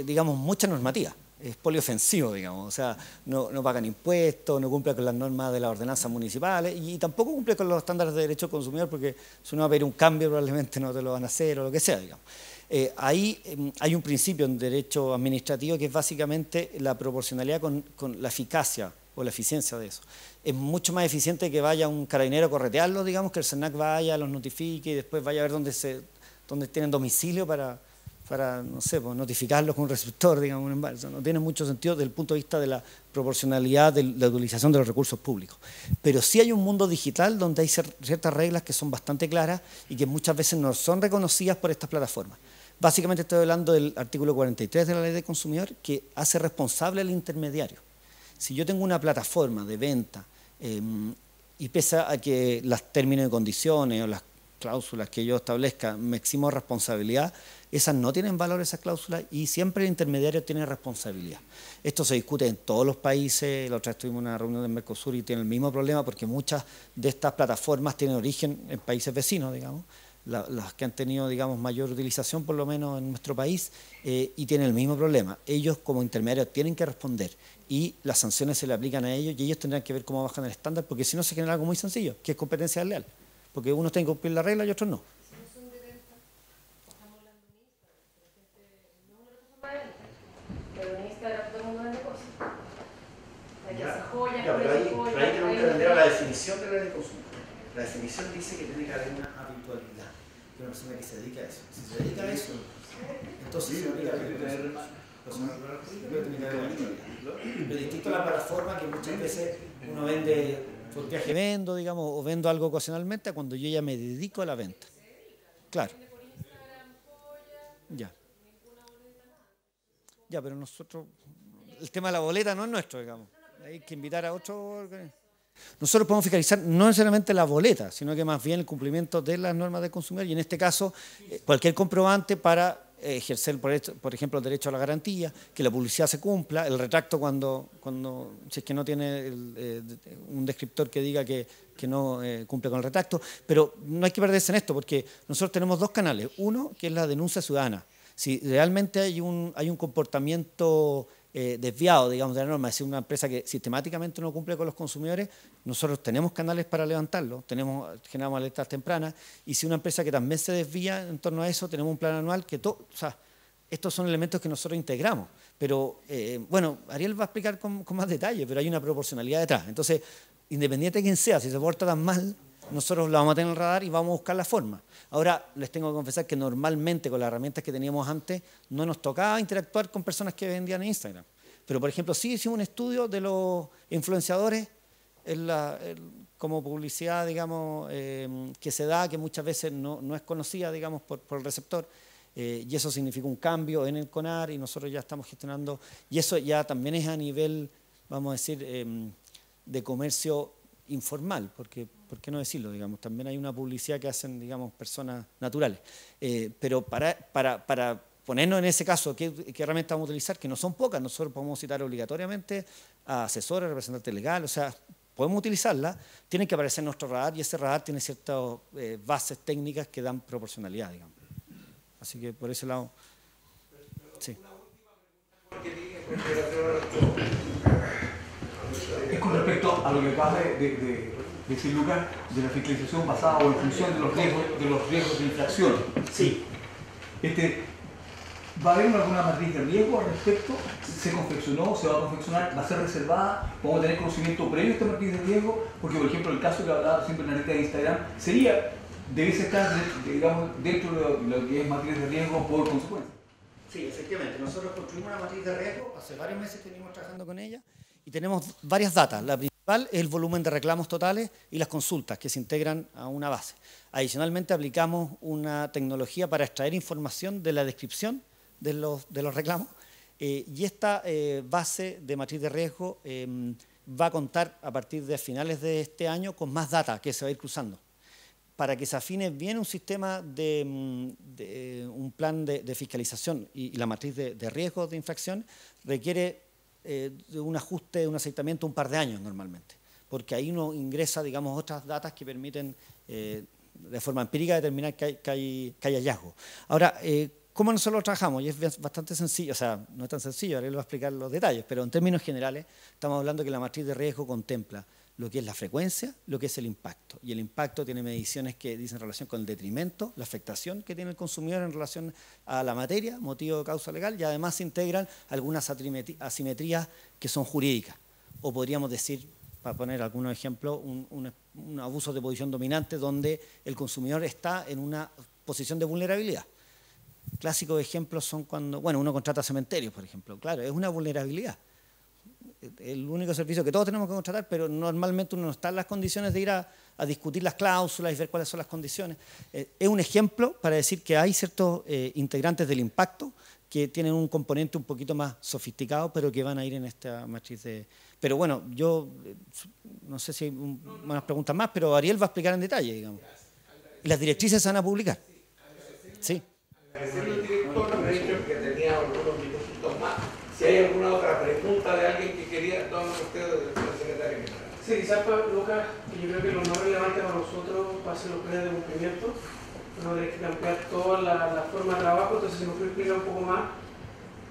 digamos, mucha normativa. Es poliofensivo, digamos, o sea, no pagan impuestos, no cumple con las normas de las ordenanzas municipales y tampoco cumple con los estándares de derecho del consumidor, porque si uno va a pedir un cambio probablemente no te lo van a hacer o lo que sea, digamos. Ahí hay un principio en derecho administrativo que es básicamente la proporcionalidad con la eficacia o la eficiencia de eso. Es mucho más eficiente que vaya un carabinero a corretearlos, digamos, que el SENAC vaya, los notifique y después vaya a ver dónde tienen domicilio para no sé, pues, notificarlos con un receptor, digamos, un embargo. No tiene mucho sentido desde el punto de vista de la proporcionalidad de la utilización de los recursos públicos. Pero sí hay un mundo digital donde hay ciertas reglas que son bastante claras y que muchas veces no son reconocidas por estas plataformas. Básicamente estoy hablando del artículo 43 de la Ley del Consumidor, que hace responsable al intermediario. Si yo tengo una plataforma de venta y pese a que los términos y condiciones o las cláusulas que yo establezca me eximo de responsabilidad, esas no tienen valor, esas cláusulas, y siempre el intermediario tiene responsabilidad. Esto se discute en todos los países. La otra vez tuvimos una reunión del Mercosur y tiene el mismo problema, porque muchas de estas plataformas tienen origen en países vecinos, digamos, las que han tenido, digamos, mayor utilización, por lo menos en nuestro país, y tienen el mismo problema. Ellos como intermediarios tienen que responder y las sanciones se le aplican a ellos, y ellos tendrán que ver cómo bajan el estándar, porque si no se genera algo muy sencillo, que es competencia desleal, porque unos tienen que cumplir la regla y otros no. pero en Instagram todo el mundo vende cosas. Hay que hacer joyas, pero ahí tenemos que atender a la definición de la ley de consumo. La definición dice que tiene que haber una habitualidad, que una persona que se dedica a eso. Si se dedica a eso, entonces se dedica a la ley de consumo. Pero distinto a la plataforma que muchas veces uno vende por viaje, vendo, digamos, o vendo algo ocasionalmente, cuando yo ya me dedico a la venta. Claro. Ya. Ya, pero nosotros, el tema de la boleta no es nuestro, digamos. Hay que invitar a otro. Nosotros podemos fiscalizar no necesariamente la boleta, sino que más bien el cumplimiento de las normas del consumidor y en este caso cualquier comprobante para ejercer, por ejemplo, el derecho a la garantía, que la publicidad se cumpla, el retracto cuando si es que no tiene un descriptor que diga que no cumple con el retracto, pero no hay que perderse en esto porque nosotros tenemos dos canales, uno que es la denuncia ciudadana, si realmente hay un comportamiento desviado, digamos, de la norma, es decir, una empresa que sistemáticamente no cumple con los consumidores, nosotros tenemos canales para levantarlo, generamos alertas tempranas, y si una empresa que también se desvía en torno a eso, tenemos un plan anual que o sea, estos son elementos que nosotros integramos, pero bueno, Ariel va a explicar con más detalle, pero hay una proporcionalidad detrás, entonces, independiente de quién sea, si se porta tan mal, nosotros la vamos a tener en el radar y vamos a buscar la forma. Ahora, les tengo que confesar que normalmente con las herramientas que teníamos antes no nos tocaba interactuar con personas que vendían en Instagram. Pero, por ejemplo, sí hicimos un estudio de los influenciadores como publicidad, digamos, que se da, que muchas veces no es conocida, digamos, por el receptor. Y eso significa un cambio en el CONAR y nosotros ya estamos gestionando. Y eso ya también es a nivel, vamos a decir, de comercio informal, porque, ¿por qué no decirlo? Digamos, también hay una publicidad que hacen, digamos, personas naturales. Pero para ponernos en ese caso, ¿qué herramientas vamos a utilizar? Que no son pocas, nosotros podemos citar obligatoriamente a asesores, representantes legales, o sea, podemos utilizarla, tienen que aparecer en nuestro radar y ese radar tiene ciertas bases técnicas que dan proporcionalidad, digamos. Así que por ese lado, sí. Es con respecto a lo que acaba de decir Lucas, de la fiscalización basada o en función de los riesgos de infracción. Sí. ¿Va a haber alguna matriz de riesgo al respecto? ¿Se confeccionó? ¿Se va a confeccionar? ¿Va a ser reservada? ¿Podemos tener conocimiento previo a esta matriz de riesgo? Porque, por ejemplo, el caso que hablaba siempre en la red de Instagram debe estar, digamos, dentro de lo que es matriz de riesgo por consecuencia. Sí, efectivamente. Nosotros construimos una matriz de riesgo, hace varios meses que venimos trabajando con ella y tenemos varias datas. La principal es el volumen de reclamos totales y las consultas que se integran a una base. Adicionalmente aplicamos una tecnología para extraer información de la descripción de los reclamos y esta base de matriz de riesgo va a contar a partir de finales de este año con más data que se va a ir cruzando. Para que se afine bien un sistema un plan de fiscalización y la matriz de riesgos de infracción requiere de un ajuste, un aceitamiento un par de años normalmente, porque ahí uno ingresa, digamos, otras datas que permiten de forma empírica determinar que hay hallazgos. Ahora, ¿cómo nosotros trabajamos? Y es bastante sencillo, o sea, no es tan sencillo, ahora les voy a explicar los detalles, pero en términos generales estamos hablando que la matriz de riesgo contempla lo que es la frecuencia, lo que es el impacto. Y el impacto tiene mediciones que dicen relación con el detrimento, la afectación que tiene el consumidor en relación a la materia, motivo de causa legal, y además se integran algunas asimetrías que son jurídicas. O podríamos decir, para poner algunos ejemplos, un abuso de posición dominante donde el consumidor está en una posición de vulnerabilidad. Clásicos ejemplos son cuando, bueno, uno contrata cementerios, por ejemplo. Claro, es una vulnerabilidad. El único servicio que todos tenemos que contratar, pero normalmente uno no está en las condiciones de ir a discutir las cláusulas y ver cuáles son las condiciones. Es un ejemplo para decir que hay ciertos integrantes del impacto que tienen un componente un poquito más sofisticado, pero que van a ir en esta matriz de... Pero bueno, yo no sé si hay unas preguntas más, pero Ariel va a explicar en detalle, digamos. Y las directrices se van a publicar. Sí. El director me ha dicho que tenía algunos minutitos más. Si hay alguna otra pregunta de alguien que quería, tomen ustedes, el secretario general. Sí, quizás, Lucas, yo creo que lo más relevante para nosotros va a ser los planes de cumplimiento. No hay que cambiar toda la forma de trabajo, entonces si nos puede explicar un poco más.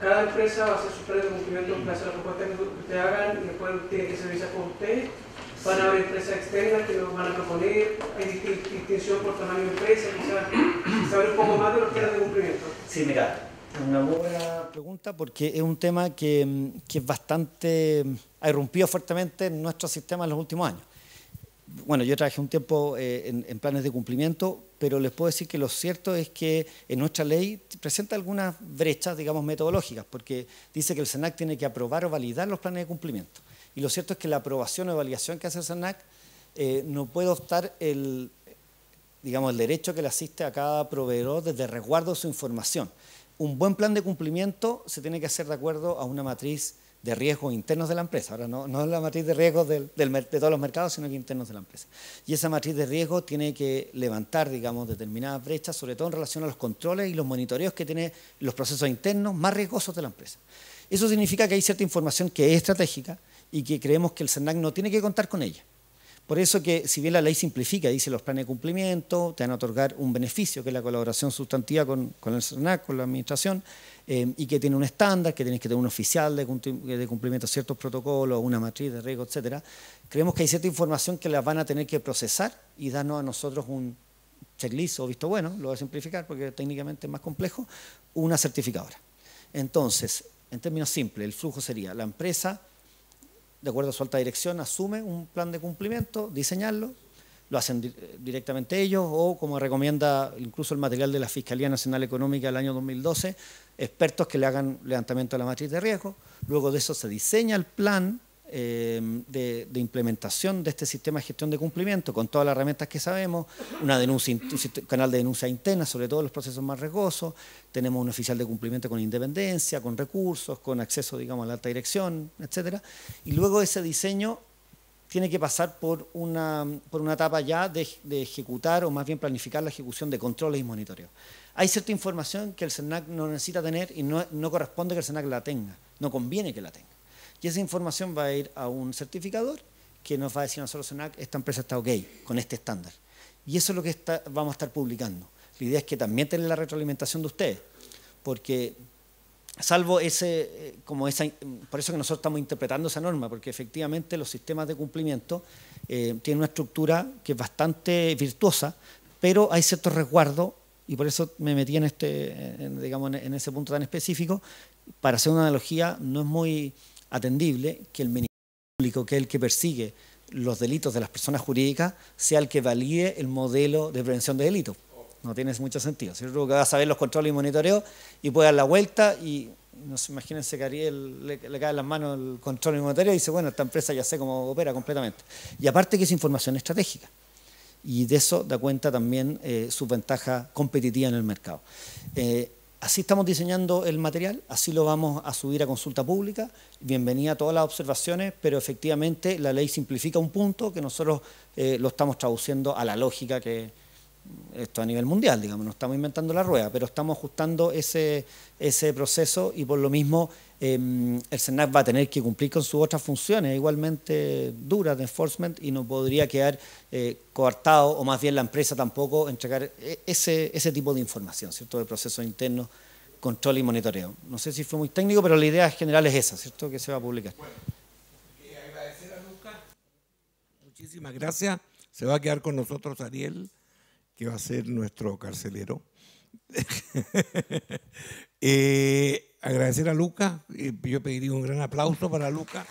Cada empresa va a hacer sus planes de cumplimiento en base a la propuesta que ustedes hagan y después tiene que ser revisada por ustedes. Van a haber empresas externas que nos van a proponer, hay distinción por tamaño de empresa, quizás saber un poco más de los planes de cumplimiento. Sí, mira, Una buena pregunta porque es un tema que es bastante, ha irrumpido fuertemente en nuestro sistema en los últimos años. Bueno, yo trabajé un tiempo en planes de cumplimiento, pero les puedo decir que lo cierto es que en nuestra ley presenta algunas brechas, digamos, metodológicas, porque dice que el SENAC tiene que aprobar o validar los planes de cumplimiento. Y lo cierto es que la aprobación o validación que hace el SENAC no puede optar el derecho que le asiste a cada proveedor desde resguardo de su información. Un buen plan de cumplimiento se tiene que hacer de acuerdo a una matriz de riesgos internos de la empresa. Ahora, no es la matriz de riesgos de todos los mercados, sino que internos de la empresa. Y esa matriz de riesgos tiene que levantar, digamos, determinadas brechas, sobre todo en relación a los controles y los monitoreos que tienen los procesos internos más riesgosos de la empresa. Eso significa que hay cierta información que es estratégica y que creemos que el SENAC no tiene que contar con ella. Por eso que, si bien la ley simplifica, dice los planes de cumplimiento, te van a otorgar un beneficio, que es la colaboración sustantiva con el SENAC, con la administración, y que tiene un estándar, que tienes que tener un oficial de cumplimiento de ciertos protocolos, una matriz de riesgo, etcétera. Creemos que hay cierta información que la van a tener que procesar y darnos a nosotros un checklist o visto bueno, lo voy a simplificar porque técnicamente es más complejo, una certificadora. Entonces, en términos simples, el flujo sería la empresa, de acuerdo a su alta dirección, asume un plan de cumplimiento, diseñarlo, lo hacen directamente ellos o, como recomienda incluso el material de la Fiscalía Nacional Económica del año 2012, expertos que le hagan levantamiento de la matriz de riesgo. Luego de eso se diseña el plan de implementación de este sistema de gestión de cumplimiento con todas las herramientas que sabemos, una denuncia, un canal de denuncia interna, sobre todo en los procesos más riesgosos, tenemos un oficial de cumplimiento con independencia, con recursos, con acceso, digamos, a la alta dirección, etcétera. Y luego ese diseño tiene que pasar por una etapa ya de ejecutar o más bien planificar la ejecución de controles y monitoreo. Hay cierta información que el SENAC no necesita tener y no corresponde que el SENAC la tenga, no conviene que la tenga. Y esa información va a ir a un certificador que nos va a decir a nosotros, SENAC, esta empresa está ok con este estándar. Y eso es lo que vamos a estar publicando. La idea es que también tenga la retroalimentación de ustedes, porque salvo por eso que nosotros estamos interpretando esa norma, porque efectivamente los sistemas de cumplimiento tienen una estructura que es bastante virtuosa, pero hay ciertos resguardos, y por eso me metí en ese punto tan específico. Para hacer una analogía, no es muy atendible que el Ministerio Público, que es el que persigue los delitos de las personas jurídicas, sea el que valide el modelo de prevención de delitos. No tiene mucho sentido, ¿cierto? Que va a saber los controles y monitoreo y puede dar la vuelta y, no sé, imagínense que a Ariel le cae en las manos el control y monitoreo y dice, bueno, esta empresa ya sé cómo opera completamente. Y aparte que es información estratégica. Y de eso da cuenta también su ventaja competitiva en el mercado. Así estamos diseñando el material, así lo vamos a subir a consulta pública. Bienvenida a todas las observaciones, pero efectivamente la ley simplifica un punto que nosotros lo estamos traduciendo a la lógica que esto a nivel mundial, digamos, no estamos inventando la rueda, pero estamos ajustando ese proceso y por lo mismo el SENAC va a tener que cumplir con sus otras funciones igualmente duras de enforcement y no podría quedar coartado, o más bien la empresa tampoco entregar ese tipo de información, ¿cierto? De procesos internos, control y monitoreo. No sé si fue muy técnico, pero la idea general es esa, ¿cierto? Que se va a publicar. Bueno, agradecer a Lucas. Muchísimas gracias. Se va a quedar con nosotros Ariel, que va a ser nuestro carcelero. Agradecer a Lucas, yo pediría un gran aplauso para Lucas.